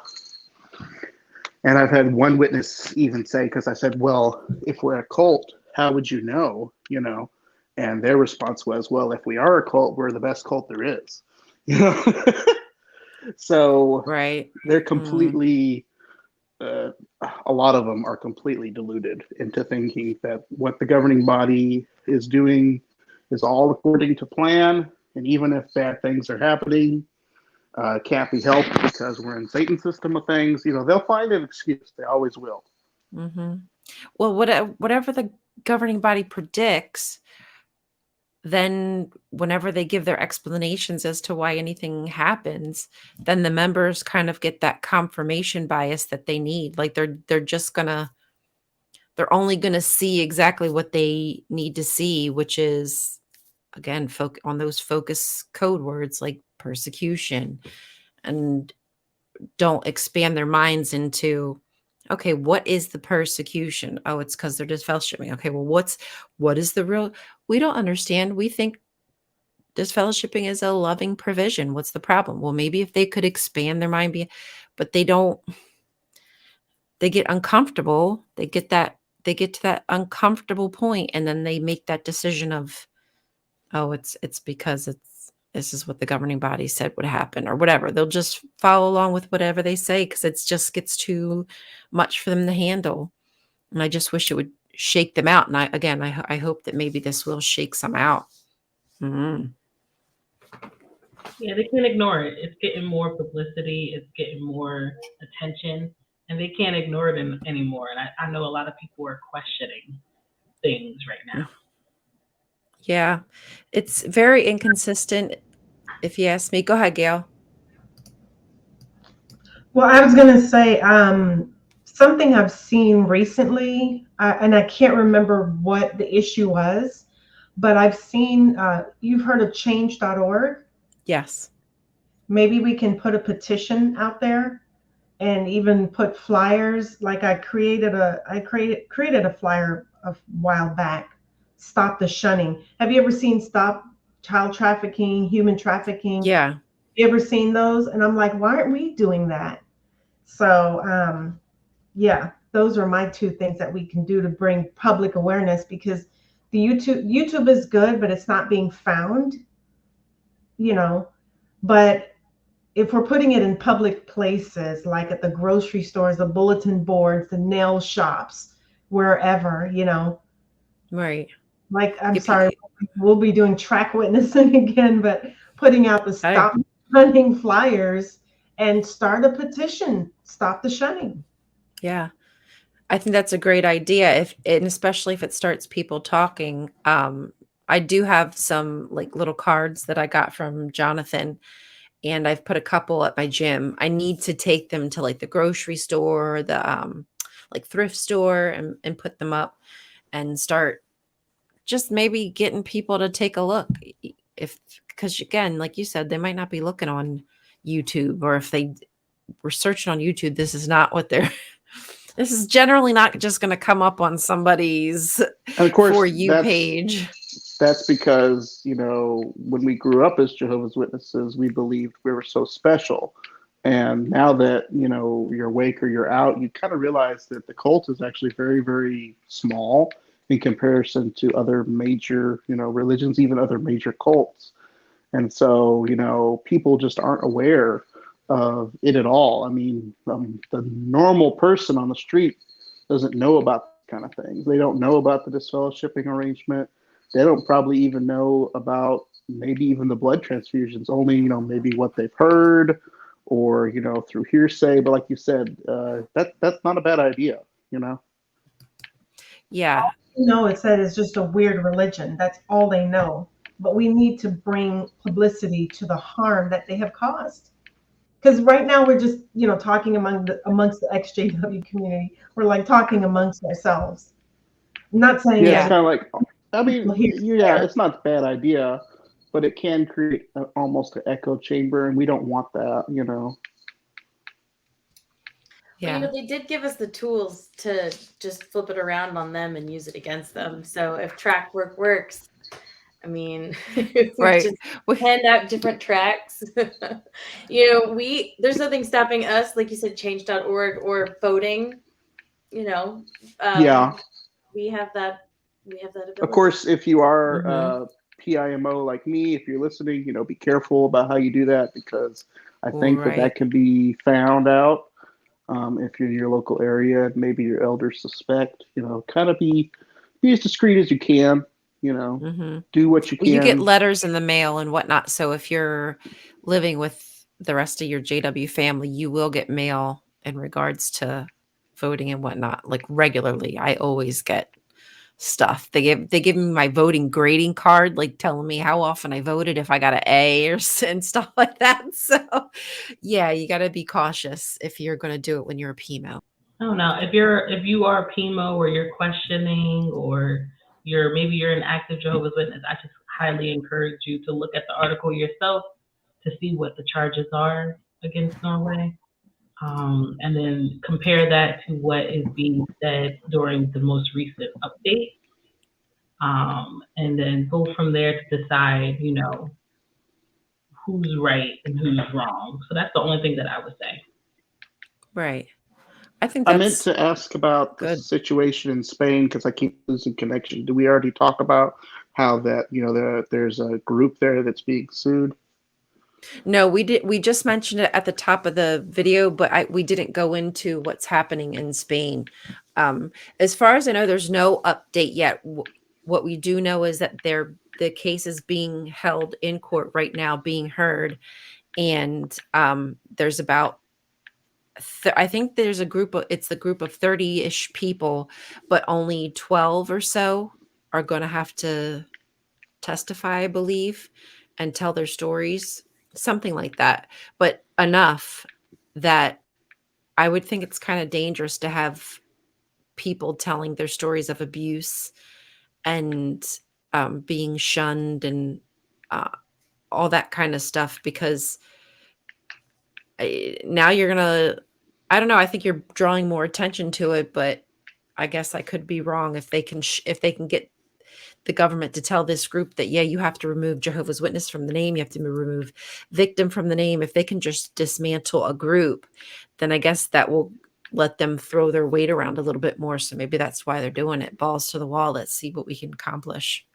And I've had one witness even say, because I said, well, if we're a cult, how would you know? You know, and their response was, well, if we are a cult, we're the best cult there is. You know, so Right. they're completely. A lot of them are completely deluded into thinking that what the governing body is doing is all according to plan, and even if bad things are happening, can't be helped because we're in Satan's system of things. You know, they'll find an excuse. They always will. Mm-hmm. Well, whatever the governing body predicts, then whenever they give their explanations as to why anything happens, then the members kind of get that confirmation bias that they need. Like they're only gonna see exactly what they need to see, which is again on those focus code words like persecution, and don't expand their minds into, okay, what is the persecution? Oh, it's because they're disfellowshipping. Okay, well, what is the real? We don't understand. We think disfellowshipping is a loving provision. What's the problem? Well, maybe if they could expand their mind, but they don't. They get uncomfortable. They get to that uncomfortable point, and then they make that decision of, oh, it's because this is what the governing body said would happen or whatever. They'll just follow along with whatever they say because it just gets too much for them to handle. And I just wish it would shake them out. And I hope that maybe this will shake some out. Mm-hmm. Yeah, they can't ignore it. It's getting more publicity. It's getting more attention, and they can't ignore it anymore. And I know a lot of people are questioning things right now. Yeah, it's very inconsistent, if you ask me. Go ahead, Gail. Well, I was going to say something I've seen recently, and I can't remember what the issue was, but I've seen, you've heard of change.org? Yes. Maybe we can put a petition out there and even put flyers. Like I created a flyer a while back. Stop the shunning. Have you ever seen Stop Child Trafficking, Human Trafficking? Yeah. You ever seen those? And I'm like, why aren't we doing that? So yeah, those are my two things that we can do to bring public awareness, because the YouTube is good, but it's not being found, you know. But if we're putting it in public places, like at the grocery stores, the bulletin boards, the nail shops, wherever, you know. Right. Like, I'm sorry, we'll be doing track witnessing again, but putting out the stop shunning flyers and start a petition, stop the shunning. Yeah. I think that's a great idea. And especially if it starts people talking. I do have some like little cards that I got from Jonathan, and I've put a couple at my gym. I need to take them to like the grocery store, the like thrift store, and put them up and start just maybe getting people to take a look. Because again, like you said, they might not be looking on YouTube, or if they were searching on YouTube, this is not what they're this is generally not just going to come up on somebody's For You page. That's because, you know, when we grew up as Jehovah's Witnesses, we believed we were so special. And now that, you know, you're awake or you're out, you kind of realize that the cult is actually very, very small in comparison to other major, you know, religions, even other major cults. And so, you know, people just aren't aware of it at all. I mean, the normal person on the street doesn't know about kind of things. They don't know about the disfellowshipping arrangement. They don't probably even know about maybe even the blood transfusions, only, you know, maybe what they've heard or, you know, through hearsay. But like you said, that's not a bad idea, you know? Yeah. No, it said it's just a weird religion. That's all they know. But we need to bring publicity to the harm that they have caused. Because right now we're just, you know, talking amongst the XJW community. We're like talking amongst ourselves. I'm not saying it's kind of like, I mean, yeah, it's not a bad idea, but it can create almost an echo chamber, and we don't want that, you know. Yeah. Well, you know, they did give us the tools to just flip it around on them and use it against them. So if track works, I mean, Right. just hand out different tracts. You know, there's nothing stopping us, like you said, change.org or voting. You know, Yeah. we have that ability. Of course, if you are Mhm. PIMO like me, if you're listening, be careful about how you do that, because I think that Right. can be found out. If you're in your local area, and maybe your elders suspect, kind of be as discreet as you can. Mhm. Do what you Well, you get can. letters in the mail and whatnot. So if you're living with the rest of your JW family, you will get mail in regards to voting and whatnot. Like regularly, I always get stuff. They give me my voting grading card, like telling me how often I voted, if I got an A and stuff like that. So yeah, you got to be cautious if you're going to do it when you're a PMO. I don't know. If you are PMO or you're questioning, or maybe you're an active Jehovah's Witness, I just highly encourage you to look at the article yourself to see what the charges are against Norway. And then compare that to what is being said during the most recent update. And then go from there to decide, who's right and who's wrong. So that's the only thing that I would say. Right. I think I meant that's to ask about the good. situation in Spain, because I keep losing connection. Did we already talk about how that there's a group there that's being sued? No, we did. We just mentioned it at the top of the video, but we didn't go into what's happening in Spain. As far as I know, there's no update yet. What we do know is that the case is being held in court right now, being heard, and there's about I think there's it's the group of 30-ish people, but only 12 or so are going to have to testify, I believe, and tell their stories, something like that. But enough that I would think it's kind of dangerous to have people telling their stories of abuse and being shunned and all that kind of stuff, because now you're gonna, I don't know, I think you're drawing more attention to it, but I guess I could be wrong. If they can if they can get the government to tell this group that, yeah, you have to remove Jehovah's Witness from the name, you have to remove victim from the name, if they can just dismantle a group, then I guess that will let them throw their weight around a little bit more. So maybe that's why they're doing it. Balls to the wall. Let's see what we can accomplish.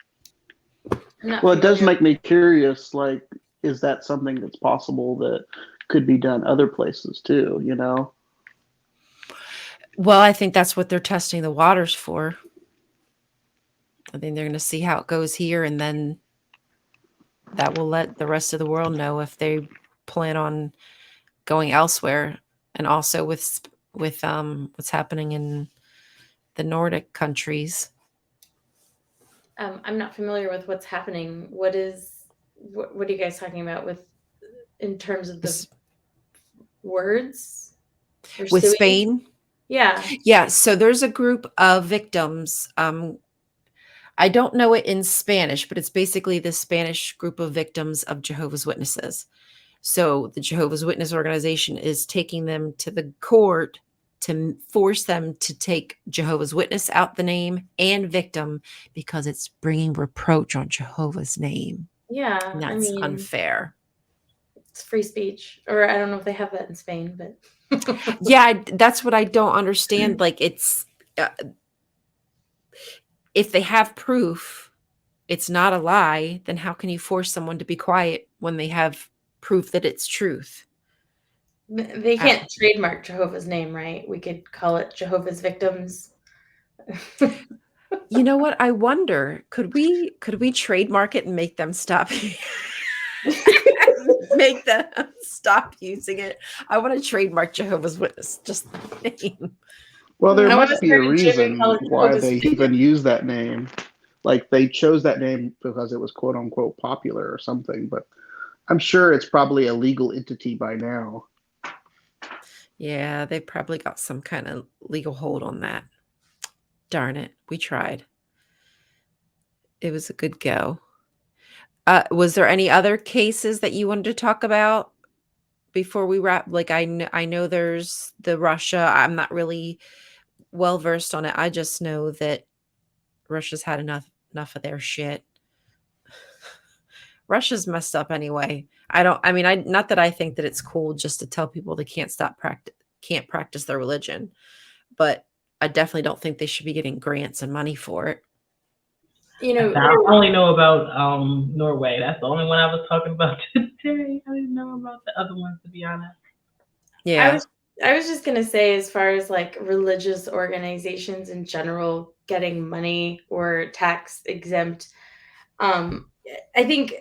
Well, it does make me curious, like, is that something that's possible that could be done other places too, Well, I think that's what they're testing the waters for. I think they're going to see how it goes here, and then that will let the rest of the world know if they plan on going elsewhere. And also with what's happening in the Nordic countries. I'm not familiar with what's happening. What are you guys talking about in terms of the words? With Spain? Yeah. Yeah. So there's a group of victims. I don't know it in Spanish, but it's basically the Spanish group of victims of Jehovah's Witnesses. So the Jehovah's Witness organization is taking them to the court to force them to take Jehovah's Witness out the name and victim, because it's bringing reproach on Jehovah's name. Yeah. And that's unfair. It's free speech. Or I don't know if they have that in Spain, but yeah, that's what I don't understand. Like, it's if they have proof, it's not a lie, then how can you force someone to be quiet when they have proof that it's truth? They can't trademark Jehovah's name, right? We could call it Jehovah's Victims. You know what? I wonder, could we trademark it and make them stop make them stop using it? I want to trademark Jehovah's Witness, just the name. Well, there must be a reason why they even use that name. Like, they chose that name because it was quote unquote popular or something, but I'm sure it's probably a legal entity by now. Yeah, they probably got some kind of legal hold on that. Darn it. We tried. It was a good go. Was there any other cases that you wanted to talk about before we wrap? Like, I know there's the Russia. I'm not really well versed on it. I just know that Russia's had enough of their shit. Russia's messed up anyway. Not that I think that it's cool just to tell people they can't practice their religion, but I definitely don't think they should be getting grants and money for it. I only know about Norway. That's the only one I was talking about today. I didn't know about the other ones, to be honest. Yeah. I was just gonna say, as far as like religious organizations in general getting money or tax exempt, I think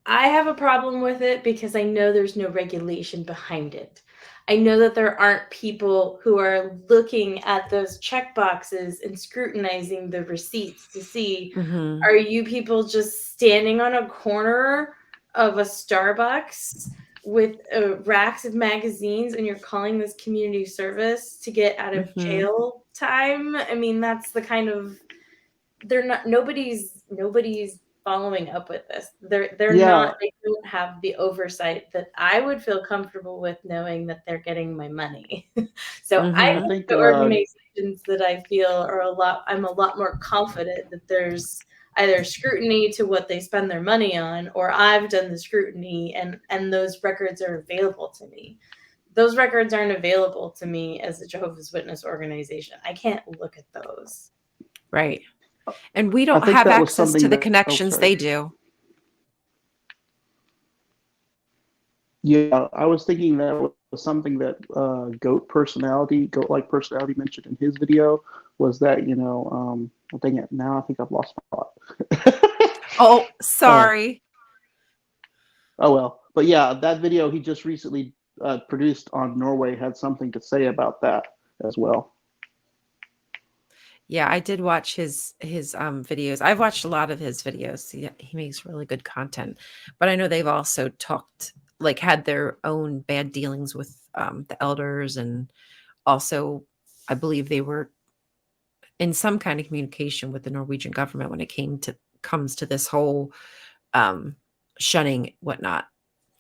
I have a problem with it because I know there's no regulation behind it. I know that there aren't people who are looking at those check boxes and scrutinizing the receipts to see, are you people just standing on a corner of a Starbucks with racks of magazines and you're calling this community service to get out of jail time? I mean, that's the kind of, nobody's following up with this. They don't have the oversight that I would feel comfortable with, knowing that they're getting my money. So I think the organizations that I feel are I'm a lot more confident that there's either scrutiny to what they spend their money on, or I've done the scrutiny and those records are available to me. Those records aren't available to me as a Jehovah's Witness organization. I can't look at those. Right. And we don't have access to the connections they do. Yeah, I was thinking that was something that Goat-like personality mentioned in his video, was that, dang it, now I think I've lost my thought. Oh, sorry. Oh, well. But yeah, that video he just recently produced on Norway had something to say about that as well. Yeah, I did watch his videos. I've watched a lot of his videos. He makes really good content. But I know they've also had their own bad dealings with the elders, and also I believe they were in some kind of communication with the Norwegian government when it comes to this whole shunning whatnot.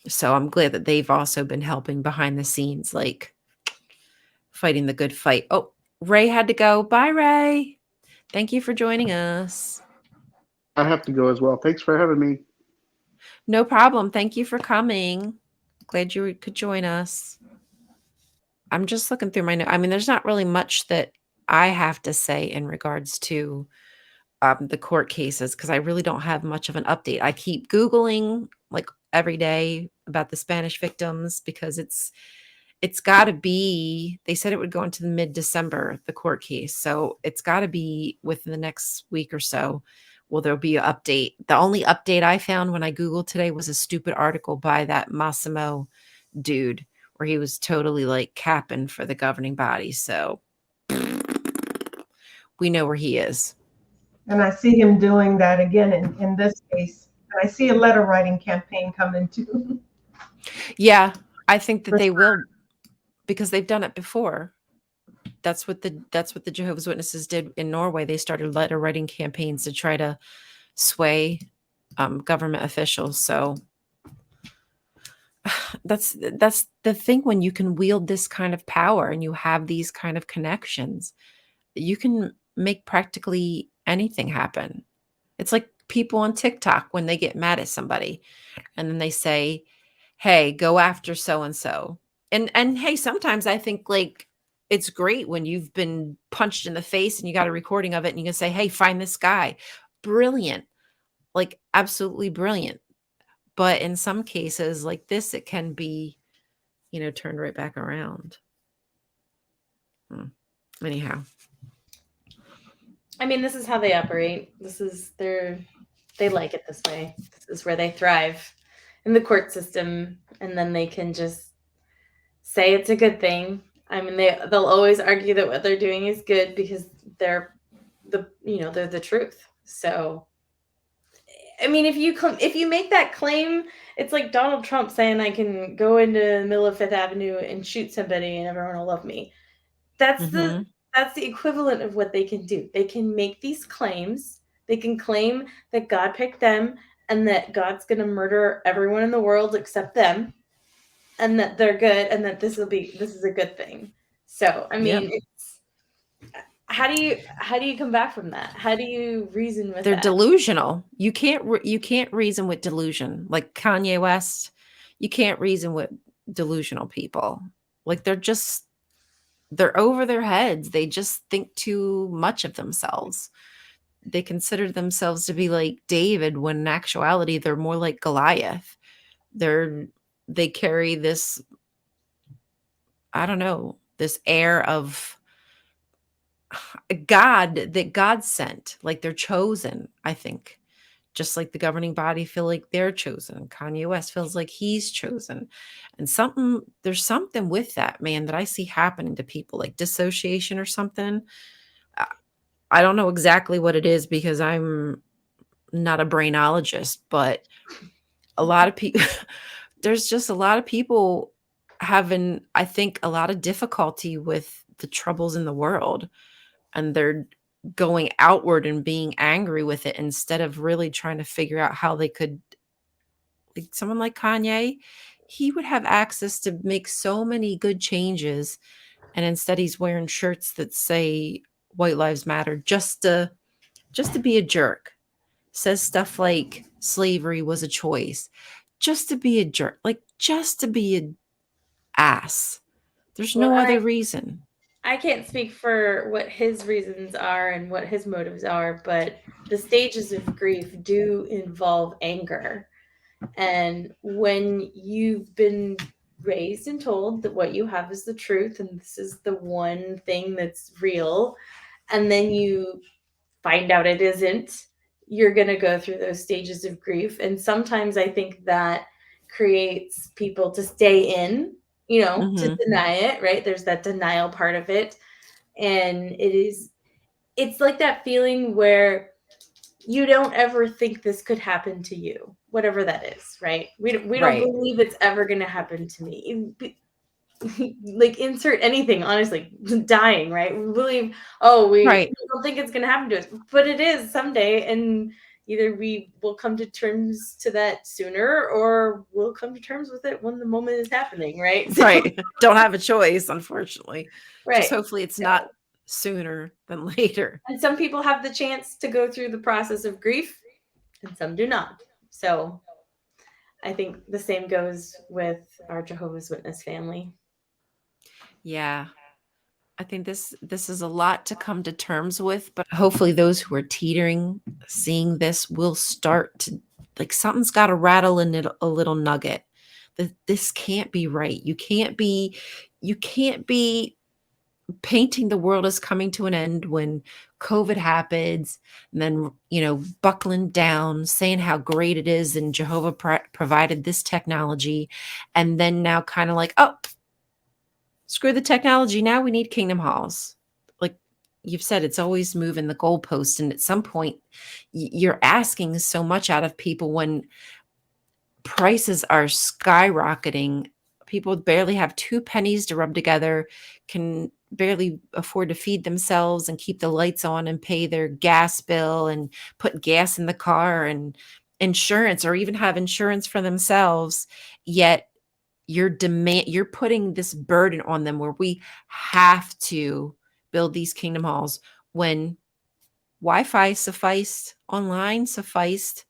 So I'm glad that they've also been helping behind the scenes, like fighting the good fight. Oh, Ray had to go. Bye, Ray. Thank you for joining us. I have to go as well. Thanks for having me. No problem. Thank you for coming. Glad you could join us. I'm just looking through my notes. There's not really much that I have to say in regards to the court cases, because I really don't have much of an update. I keep Googling like every day about the Spanish victims, because it's got to be, they said it would go into the mid-December, the court case. So it's got to be within the next week or so. Well, there'll be an update. The only update I found when I Googled today was a stupid article by that Massimo dude, where he was totally like capping for the governing body. So we know where he is. And I see him doing that again in this case. And I see a letter writing campaign coming too. Yeah, I think that they will, because they've done it before. That's what the Jehovah's Witnesses did in Norway. They started letter writing campaigns to try to sway government officials. So that's the thing, when you can wield this kind of power and you have these kind of connections, you can make practically anything happen. It's like people on TikTok when they get mad at somebody and then they say, hey, go after so-and-so. And hey, sometimes I think like it's great when you've been punched in the face and you got a recording of it and you can say, hey, find this guy. Brilliant. Like absolutely brilliant. But in some cases like this, it can be, turned right back around. Anyhow. This is how they operate. They like it this way. This is where they thrive, in the court system, and then they can just say it's a good thing. They'll always argue that what they're doing is good because they're the truth. So, if you make that claim, it's like Donald Trump saying I can go into the middle of Fifth Avenue and shoot somebody and everyone will love me. That's the equivalent of what they can do. They can make these claims. They can claim that God picked them and that God's going to murder everyone in the world except them, and that they're good, and that this is a good thing. So, how do you come back from that? How do you reason with They're that? delusional. You can't reason with delusion. Like Kanye West, you can't reason with delusional people. Like they're over their heads. They just think too much of themselves. They consider themselves to be like David when in actuality they're more like Goliath. They carry this, I don't know, this air of God that God sent, like they're chosen, I think. Just like the governing body feel like they're chosen. Kanye West feels like he's chosen. And there's something with that, man, that I see happening to people, like dissociation or something. I don't know exactly what it is because I'm not a brainologist, but a lot of people, there's just a lot of people having, I think, a lot of difficulty with the troubles in the world. And they're going outward and being angry with it instead of really trying to figure out how they could, like someone like Kanye, he would have access to make so many good changes. And instead he's wearing shirts that say White Lives Matter just to be a jerk. Says stuff like slavery was a choice. Just to be a jerk. Like just to be an ass. There's no other reason. I can't speak for what his reasons are and what his motives are, but the stages of grief do involve anger. And when you've been raised and told that what you have is the truth and this is the one thing that's real, and then you find out it isn't, you're going to go through those stages of grief. And sometimes I think that creates people to stay in, to deny it, right? There's that denial part of it. And it's like that feeling where you don't ever think this could happen to you, whatever that is, right? We don't believe it's ever going to happen to me. Like insert anything, honestly, dying, right? We believe, we don't think it's going to happen to us, but it is someday. And either we will come to terms to that sooner or we'll come to terms with it when the moment is happening, right? Right. Don't have a choice, unfortunately. Right. Just hopefully it's not sooner than later. And some people have the chance to go through the process of grief and some do not. So I think the same goes with our Jehovah's Witness family. Yeah. I think this is a lot to come to terms with, but hopefully those who are teetering, seeing this will start to, like, something's got to rattle in it a little nugget. That this can't be right. You can't be painting the world as coming to an end when COVID happens, and then, buckling down, saying how great it is and Jehovah provided this technology, and then now kind of like, oh, screw the technology. Now we need kingdom halls. Like you've said, it's always moving the goalpost. And at some point, you're asking so much out of people when prices are skyrocketing. People barely have 2 pennies to rub together, can barely afford to feed themselves and keep the lights on and pay their gas bill and put gas in the car and insurance, or even have insurance for themselves. Yet you're putting this burden on them where we have to build these kingdom halls when Wi-Fi sufficed, online sufficed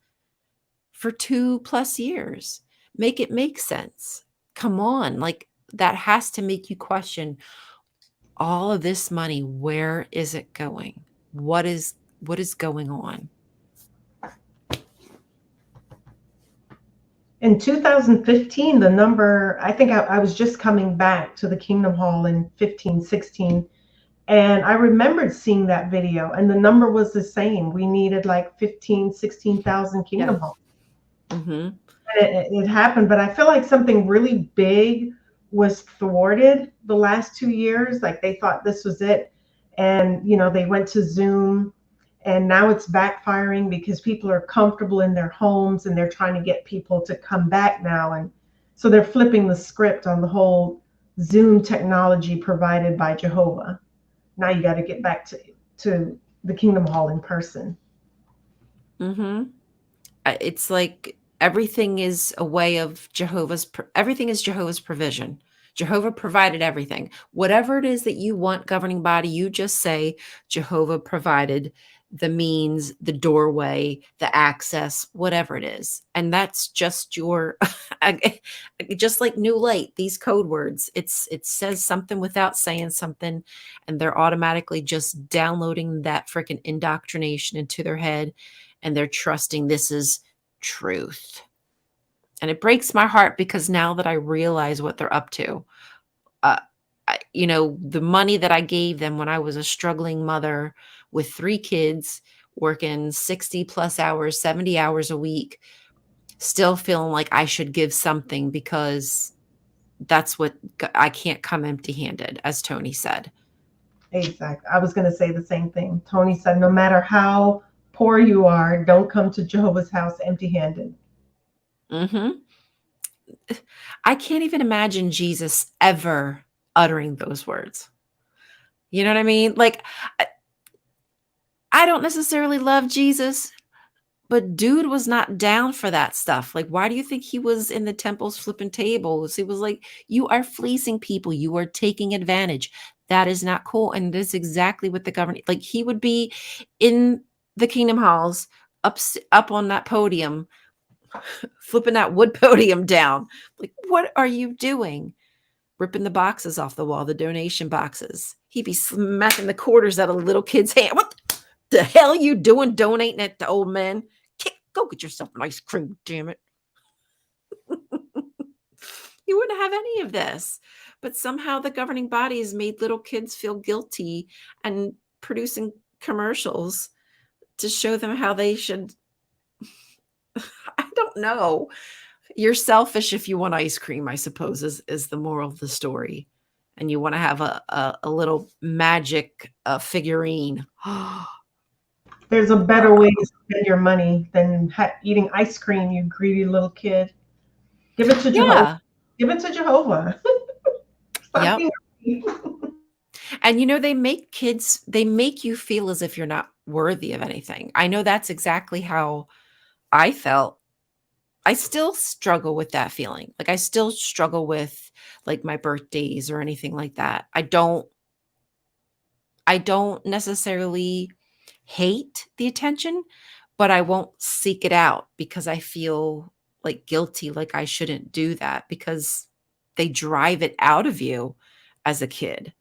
for 2+ years. Make it make sense. Come on. Like that has to make you question all of this money. Where is it going? What is going on? In 2015, the number, I think I was just coming back to the Kingdom Hall in 15, 16. And I remembered seeing that video and the number was the same. We needed like 15, 16,000 Kingdom Halls. Mm-hmm. It happened, but I feel like something really big was thwarted the last 2 years. Like they thought this was it. And, they went to Zoom. And now it's backfiring because people are comfortable in their homes and they're trying to get people to come back now. And so they're flipping the script on the whole Zoom technology provided by Jehovah. Now you got to get back to the Kingdom Hall in person. Mm-hmm. It's like everything is a way of everything is Jehovah's provision. Jehovah provided everything. Whatever it is that you want, governing body, you just say Jehovah provided the means, the doorway, the access, whatever it is. And that's just your, just like New Light, these code words, it says something without saying something, and they're automatically just downloading that freaking indoctrination into their head, and they're trusting this is truth. And it breaks my heart because now that I realize what they're up to, the money that I gave them when I was a struggling mother with 3 kids, working 60 plus hours, 70 hours a week, still feeling like I should give something because that's what I can't come empty handed, as Tony said. Exactly. I was going to say the same thing. Tony said, no matter how poor you are, don't come to Jehovah's house empty handed. I can't even imagine Jesus ever uttering those words. You know what I mean? Like, I don't necessarily love Jesus, but dude was not down for that stuff. Like, why do you think he was in the temples flipping tables? He was like, you are fleecing people. You are taking advantage. That is not cool. And that's exactly what the government, like, he would be in the kingdom halls up on that podium, flipping that wood podium down. Like, what are you doing? Ripping the boxes off the wall, the donation boxes. He'd be smacking the quarters out of a little kid's hand. What the hell are you doing donating it to old men? Go get yourself an ice cream, damn it. You wouldn't have any of this. But somehow the governing bodies made little kids feel guilty and producing commercials to show them how they should. I don't know. You're selfish if you want ice cream, I suppose, is the moral of the story. And you want to have a little magic figurine. There's a better way to spend your money than eating ice cream, you greedy little kid. Give it to Jehovah. Give it to Jehovah. Yep. And they make you feel as if you're not worthy of anything. I know that's exactly how I felt. I still struggle with that feeling. Like, I still struggle with, like, my birthdays or anything like that. I don't necessarily hate the attention, but I won't seek it out because I feel like guilty, like I shouldn't do that, because they drive it out of you as a kid.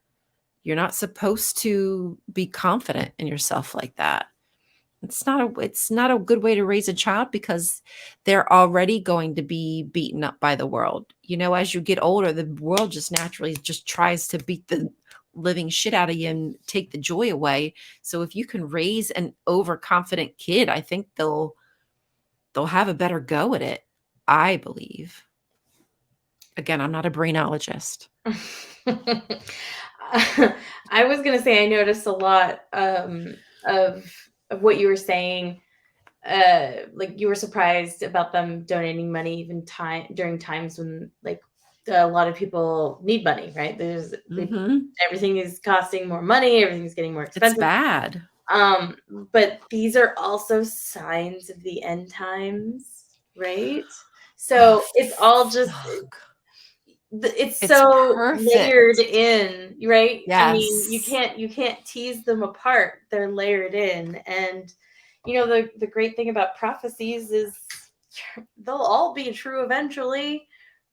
You're not supposed to be confident in yourself like that. It's not a good way to raise a child, because they're already going to be beaten up by the world. As you get older, the world just naturally just tries to beat the living shit out of you and take the joy away. So if you can raise an overconfident kid, I think they'll have a better go at it, I believe. Again, I'm not a brainologist. I was going to say, I noticed a lot of what you were saying. Like, you were surprised about them donating money even during times when, like, a lot of people need money, right? Everything is costing more money. Everything's getting more expensive. It's bad. But these are also signs of the end times, right? So it's all just, it's so perfect. layered in, right? Yes. I mean, you can't tease them apart. They're layered in. And the great thing about prophecies is they'll all be true eventually,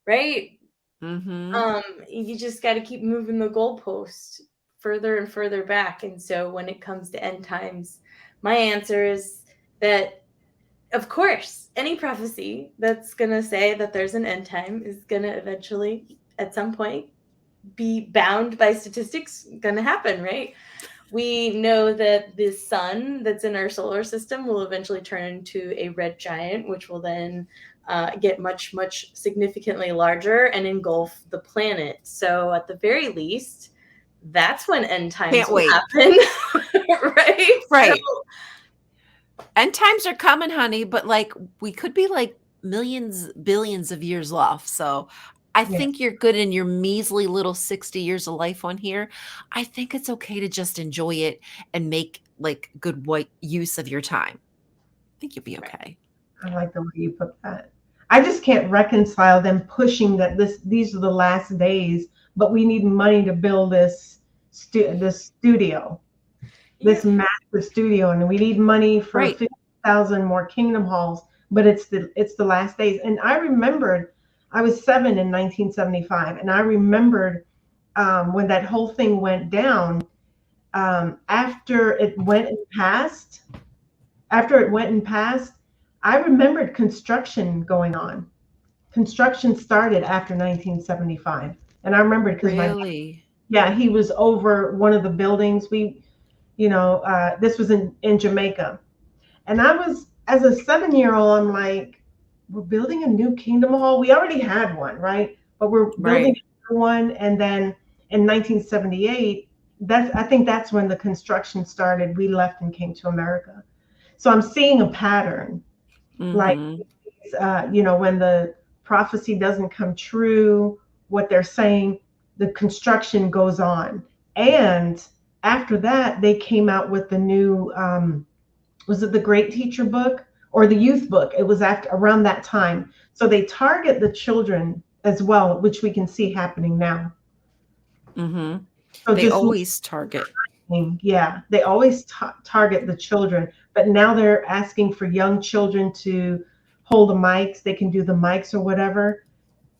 right? You just got to keep moving the goalpost further and further back. And so when it comes to end times, my answer is that, of course, any prophecy that's going to say that there's an end time is going to eventually, at some point, be bound by statistics, going to happen, right? We know that the sun that's in our solar system will eventually turn into a red giant, which will then get much, much significantly larger and engulf the planet. So at the very least, that's when end times will happen. Right? Right. So, end times are coming, honey, but like, we could be like millions, billions of years off. So I think you're good in your measly little 60 years of life on here. I think it's okay to just enjoy it and make like good use of your time. I think you'll be okay. I like the way you put that. I just can't reconcile them pushing that these are the last days, but we need money to build this studio, this massive studio, and we need money for 50,000 more Kingdom Halls. But it's the last days, and I remembered I was 7 in 1975, and I remembered when that whole thing went down. After it went and passed, I remembered construction going on. Construction started after 1975, and I remembered because he was over one of the buildings. This was in Jamaica, and I was, as a 7-year-old, I'm like, we're building a new Kingdom Hall. We already had one, right? But we're building a new one, and then in 1978, I think that's when the construction started. We left and came to America. So I'm seeing a pattern, like, when the prophecy doesn't come true, what they're saying, the construction goes on. And after that, they came out with the new, was it the Great Teacher book or the youth book? It was around that time. So they target the children as well, which we can see happening now. Mm-hmm. So they always target. Yeah, they always target the children, but now they're asking for young children to hold the mics. They can do the mics or whatever,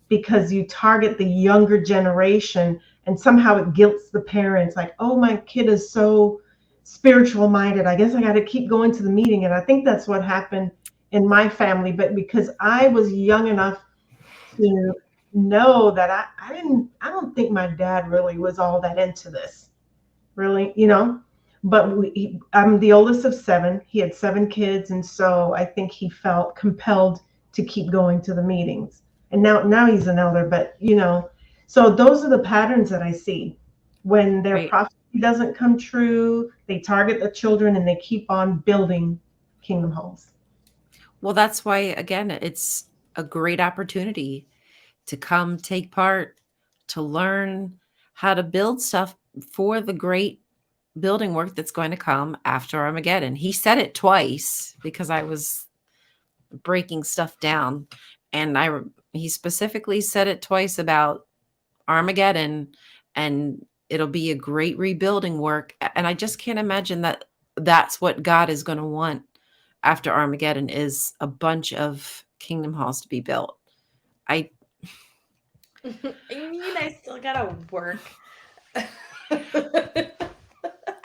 because you target the younger generation, and somehow it guilts the parents, like, oh, my kid is so spiritual minded, I guess I got to keep going to the meeting. And I think that's what happened in my family. But because I was young enough to know that I don't think my dad really was all that into this, really, but I'm the oldest of 7. He had 7 kids, and so I think he felt compelled to keep going to the meetings. And now he's an elder, but so those are the patterns that I see. When their prophecy doesn't come true, they target the children, and they keep on building Kingdom Halls. Well, that's why, again, it's a great opportunity to come take part, to learn how to build stuff for the great building work that's going to come after Armageddon. He said it twice because I was breaking stuff down, and he specifically said it twice about Armageddon, and it'll be a great rebuilding work. And I just can't imagine that that's what God is going to want after Armageddon, is a bunch of Kingdom Halls to be built. I mean, I still gotta work.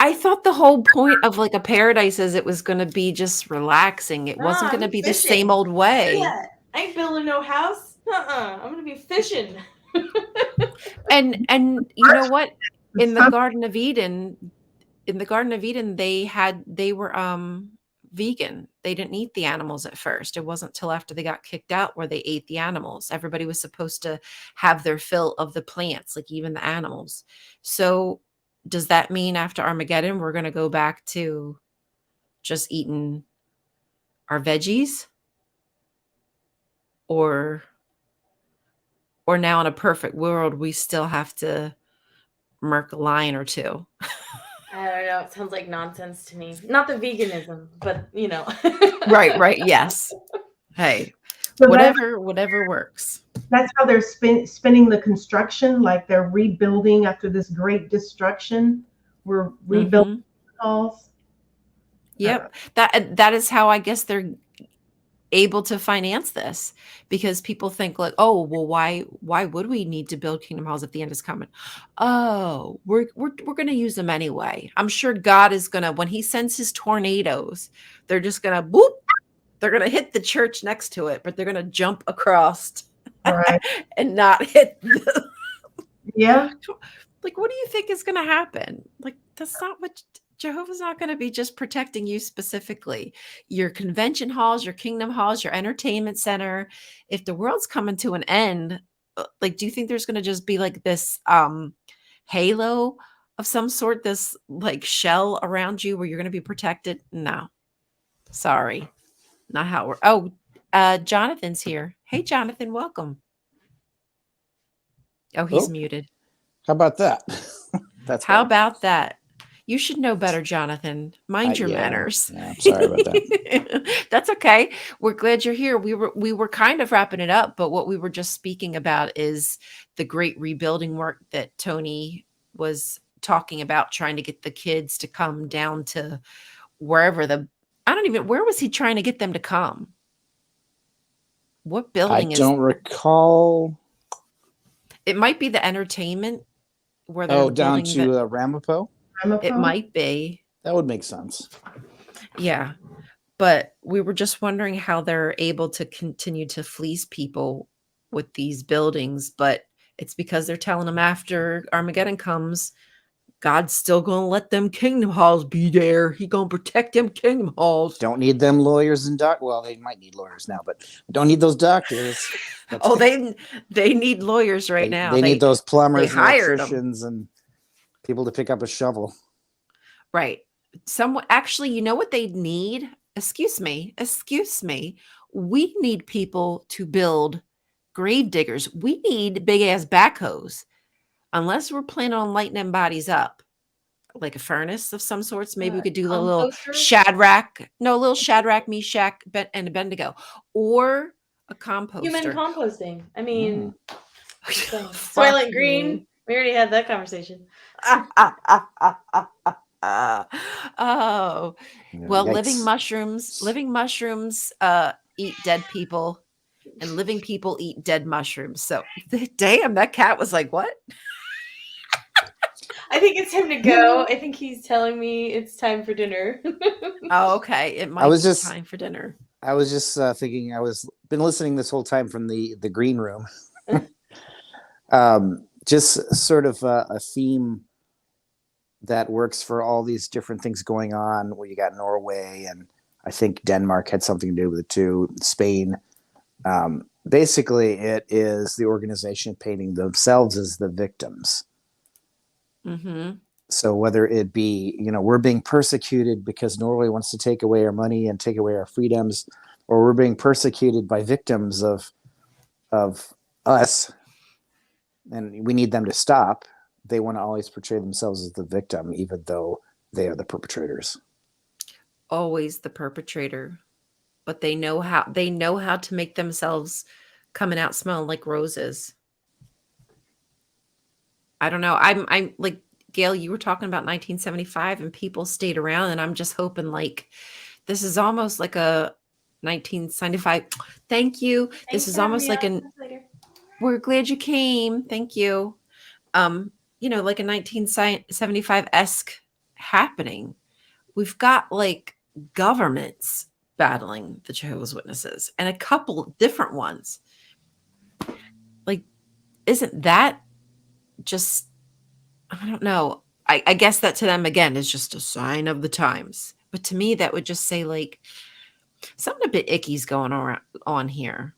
I thought the whole point of like a paradise is it was going to be just relaxing. It wasn't going to be the same old way. Yeah, I ain't building no house. I'm going to be fishing. And you know what? In the Garden of Eden, they were vegan. They didn't eat the animals at first. It wasn't till after they got kicked out where they ate the animals. Everybody was supposed to have their fill of the plants, like even the animals. So does that mean after Armageddon, we're going to go back to just eating our veggies? Or now in a perfect world, we still have to murk a lion or two? I don't know. It sounds like nonsense to me. Not the veganism, but Right. Yes. Hey, so whatever works. That's how they're spinning the construction, like they're rebuilding after this great destruction. We're rebuilding halls. Yep. That is how I guess they're able to finance this, because people think like, oh, well, why would we need to build Kingdom Halls if the end is coming? Oh, we're going to use them anyway. I'm sure God is going to, when he sends his tornadoes, they're just going to boop. They're going to hit the church next to it, but they're going to jump across and not hit yeah. Like, what do you think is going to happen? Like, that's not what Jehovah's not going to be just protecting you specifically. Your convention halls, your Kingdom Halls, your entertainment center. If the world's coming to an end, like, do you think there's going to just be like this halo of some sort, this like shell around you where you're going to be protected? No, sorry, not how it works. Oh, Jonathan's here. Hey, Jonathan, welcome. Oh, he's muted. How about that? How about that? You should know better, Jonathan. Mind your manners. Yeah, I'm sorry about that. That's okay. We're glad you're here. We were kind of wrapping it up, but what we were just speaking about is the great rebuilding work that Tony was talking about, trying to get the kids to come down to wherever where was he trying to get them to come? What building I don't recall. It might be the entertainment where they're down building to Ramapo? It might be. That would make sense. Yeah. But we were just wondering how they're able to continue to fleece people with these buildings. But it's because they're telling them after Armageddon comes, God's still going to let them kingdom halls be there. He going to protect them kingdom halls. Don't need them lawyers and well, they might need lawyers now, but don't need those doctors. They need lawyers now. They need those plumbers and hired electricians and people to pick up a shovel. Right. Actually, you know what they need? Excuse me. We need people to build grave diggers. We need big ass backhoes. Unless we're planning on lighting them bodies up, like a furnace of some sorts. Maybe we could do a little Shadrach. No, a little Shadrach, Meshach, and Abednego. Or a composter. Human composting. I mean, Soylent Green. We already had that conversation. Well, Yikes. living mushrooms eat dead people, and living people eat dead mushrooms. So damn, that cat was like, what? I think it's time to go. I think he's telling me it's time for dinner. Oh, okay. It might be time for dinner. I was just thinking, been listening this whole time from the green room. Just sort of a theme that works for all these different things going on, where you got Norway, and I think Denmark had something to do with it too, Spain. Basically, it is the organization painting themselves as the victims. Mm-hmm. So whether it be, we're being persecuted because Norway wants to take away our money and take away our freedoms, or we're being persecuted by victims of us, and we need them to stop. They want to always portray themselves as the victim, even though they are the perpetrators. Always the perpetrator, but they know how to make themselves coming out smelling like roses. I don't know. I'm like, Gail, you were talking about 1975 and people stayed around, and I'm just hoping like this is almost like a 1975. Thank you. This is almost like we're glad you came. Thank you. Like a 1975-esque happening. We've got like governments battling the Jehovah's Witnesses, and a couple different ones. Like, isn't that just, I don't know. I guess that to them, again, is just a sign of the times. But to me, that would just say like something a bit icky's going on here.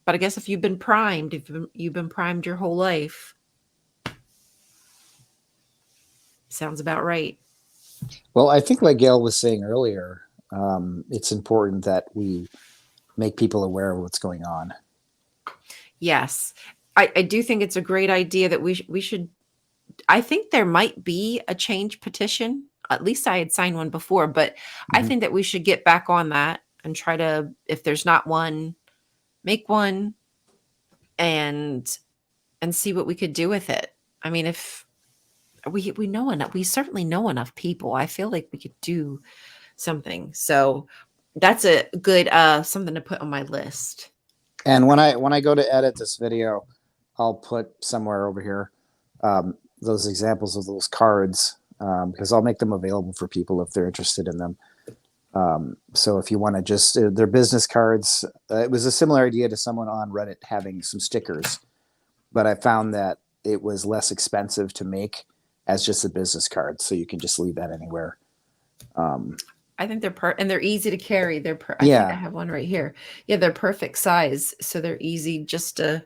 But I guess if you've been primed, you've been primed your whole life. Sounds about right. Well, I think like Gail was saying earlier, it's important that we make people aware of what's going on. Yes. I do think it's a great idea that we should. I think there might be a change petition. At least I had signed one before, but I think that we should get back on that and try to, if there's not one, make one and see what we could do with it. I mean, if we know enough, we certainly know enough people. I feel like we could do something. So that's a good something to put on my list. And when I go to edit this video, I'll put somewhere over here those examples of those cards, because I'll make them available for people if they're interested in them. So if you want to just, they're business cards. It was a similar idea to someone on Reddit having some stickers, but I found that it was less expensive to make as just a business card. So you can just leave that anywhere. I think they're and they're easy to carry. I think I have one right here. Yeah, they're perfect size. So they're easy just to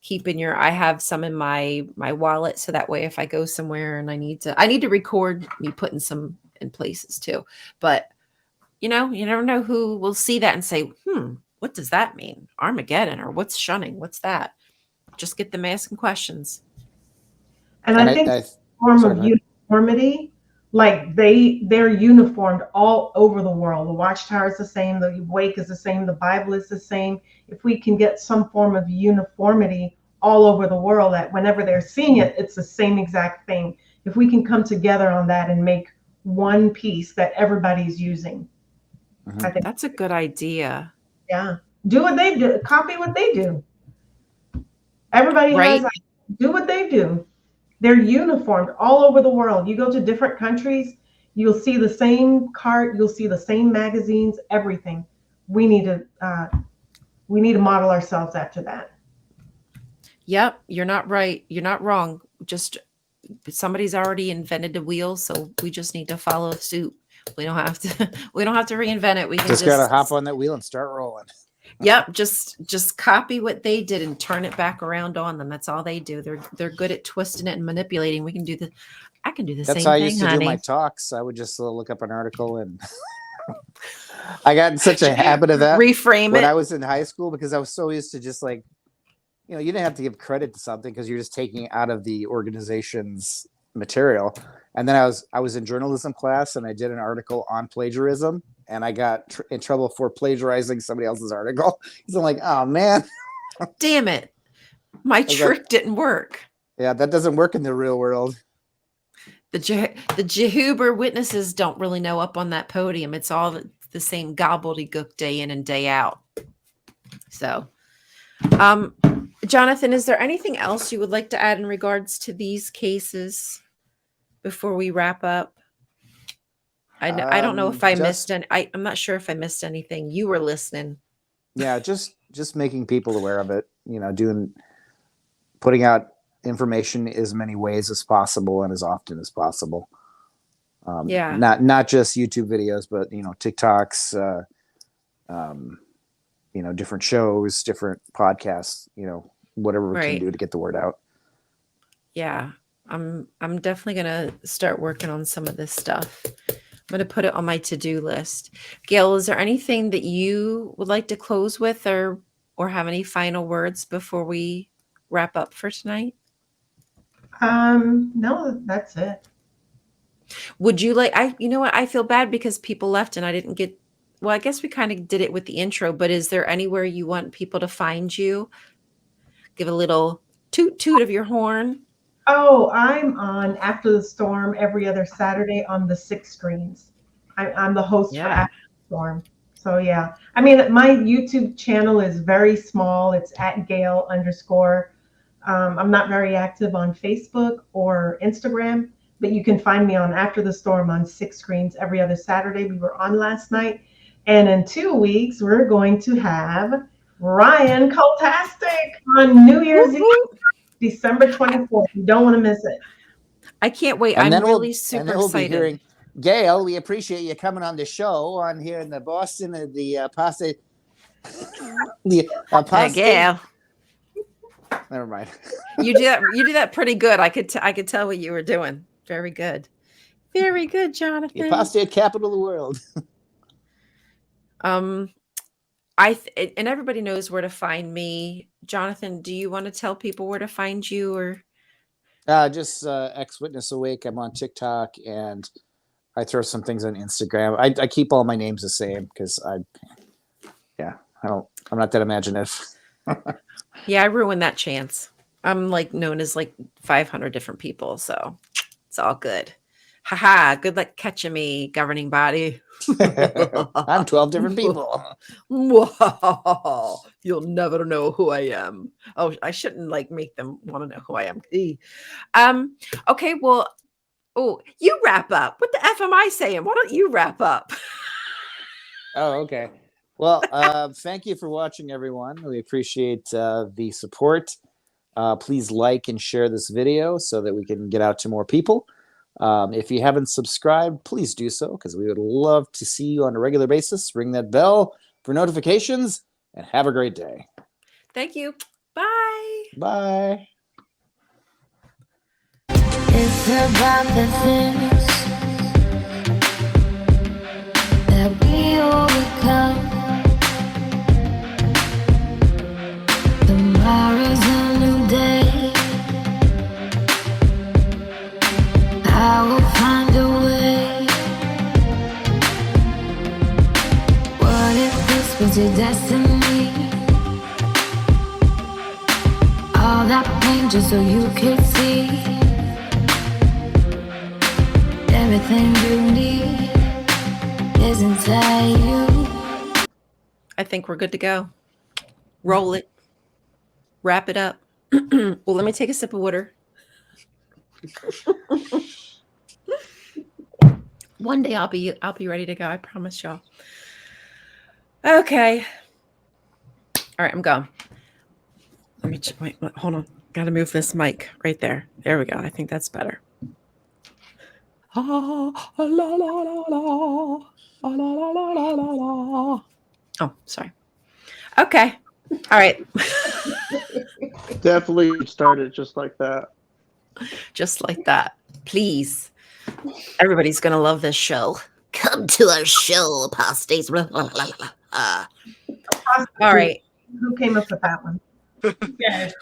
keep in I have some in my wallet. So that way, if I go somewhere and I need to record me putting some in places too. But you never know who will see that and say, what does that mean? Armageddon, or what's shunning? What's that? Just get them asking questions. And I think a form of uniformity Like they're uniformed all over the world. The Watchtower is the same, the Wake is the same, the Bible is the same. If we can get some form of uniformity all over the world, that whenever they're seeing it, it's the same exact thing. If we can come together on that and make one piece that everybody's using, I think That's a good idea. yeah. Do what they do, copy what they do. Everybody Right? has like, do what they do. They're uniformed all over the world. You go to different countries, you'll see the same cart, you'll see the same magazines, everything. We need to model ourselves after that. Yep, you're not right. You're not wrong. Just somebody's already invented the wheel, so we just need to follow suit. We don't have to reinvent it. We can Just gotta hop on that wheel and start rolling. Yep, just copy what they did and turn it back around on them. That's all they do. They're good at twisting it and manipulating. I can do the That's same how I thing, used to honey. do my talks. I would just look up an article and I got in such a habit of that. Reframe when it. I was in high school because I was so used to just like, you didn't have to give credit to something because you're just taking it out of the organization's material. And then I was in journalism class and I did an article on plagiarism and I got in trouble for plagiarizing somebody else's article. So I'm like, oh man, damn it, my trick didn't work. Yeah, that doesn't work in the real world. The Jehovah's Witnesses don't really know up on that podium. It's all the same gobbledygook day in and day out. So, Jonathan, is there anything else you would like to add in regards to these cases before we wrap up? I don't know if I missed any. I'm not sure if I missed anything. You were listening. Yeah, just making people aware of it. Putting out information as many ways as possible and as often as possible. Yeah. Not just YouTube videos, but TikToks, different shows, different podcasts. Whatever we can do to get the word out. Yeah, I'm definitely gonna start working on some of this stuff. I'm gonna put it on my to-do list. Gail, is there anything that you would like to close with, or have any final words before we wrap up for tonight? No, that's it. Would you like? You know what? I feel bad because people left and I didn't get. Well, I guess we kind of did it with the intro, but is there anywhere you want people to find you? Give a little toot of your horn. Oh, I'm on After the Storm every other Saturday on the 6 screens. I'm the host for After the Storm. So yeah, I mean, my YouTube channel is very small. It's at Gail _. I'm not very active on Facebook or Instagram, but you can find me on After the Storm on 6 screens every other Saturday. We were on last night. And in 2 weeks, we're going to have Rion-Cult Tastic on New Year's Eve, December 24th. You don't want to miss it. I can't wait. And I'm then really super we'll excited. Be hearing, Gail, we appreciate you coming on the show on here in the Boston, the Apostate. The Apostate. Gail. Never mind. You do that pretty good. I could tell what you were doing. Very good. Very good, Jonathan. The apostate capital of the world. And everybody knows where to find me. Jonathan, do you want to tell people where to find you, or just Exwitnessawake? I'm on TikTok and I throw some things on Instagram. I keep all my names the same because I'm not that imaginative. Yeah, I ruined that chance. I'm known as 500 different people, so it's all good. Haha, good luck catching me, governing body. I'm 12 different people. Whoa, you'll never know who I am. Oh, I shouldn't make them want to know who I am. Okay, well, you wrap up. What the F am I saying? Why don't you wrap up? Oh, okay. Well, thank you for watching, everyone. We appreciate the support. Please like and share this video so that we can get out to more people. If you haven't subscribed, please do so because we would love to see you on a regular basis. Ring that bell for notifications and have a great day. Thank you. Bye. Bye. It's about the things that we overcome. Tomorrow's a new day. I will find a way. this was your destiny. All that pain just so you could see everything you need is inside you. I think we're good to go. Roll it. Wrap it up. Well, let me take a sip of water. One day I'll be ready to go. I promise y'all. Okay. All right, I'm going. Let me wait, hold on. Got to move this mic right there. There we go. I think that's better. Oh, sorry. Okay. All right. Definitely started just like that. Just like that. Please. Everybody's going to love this show. Come to our show, apostates. All right. Who came up with that one? Yes.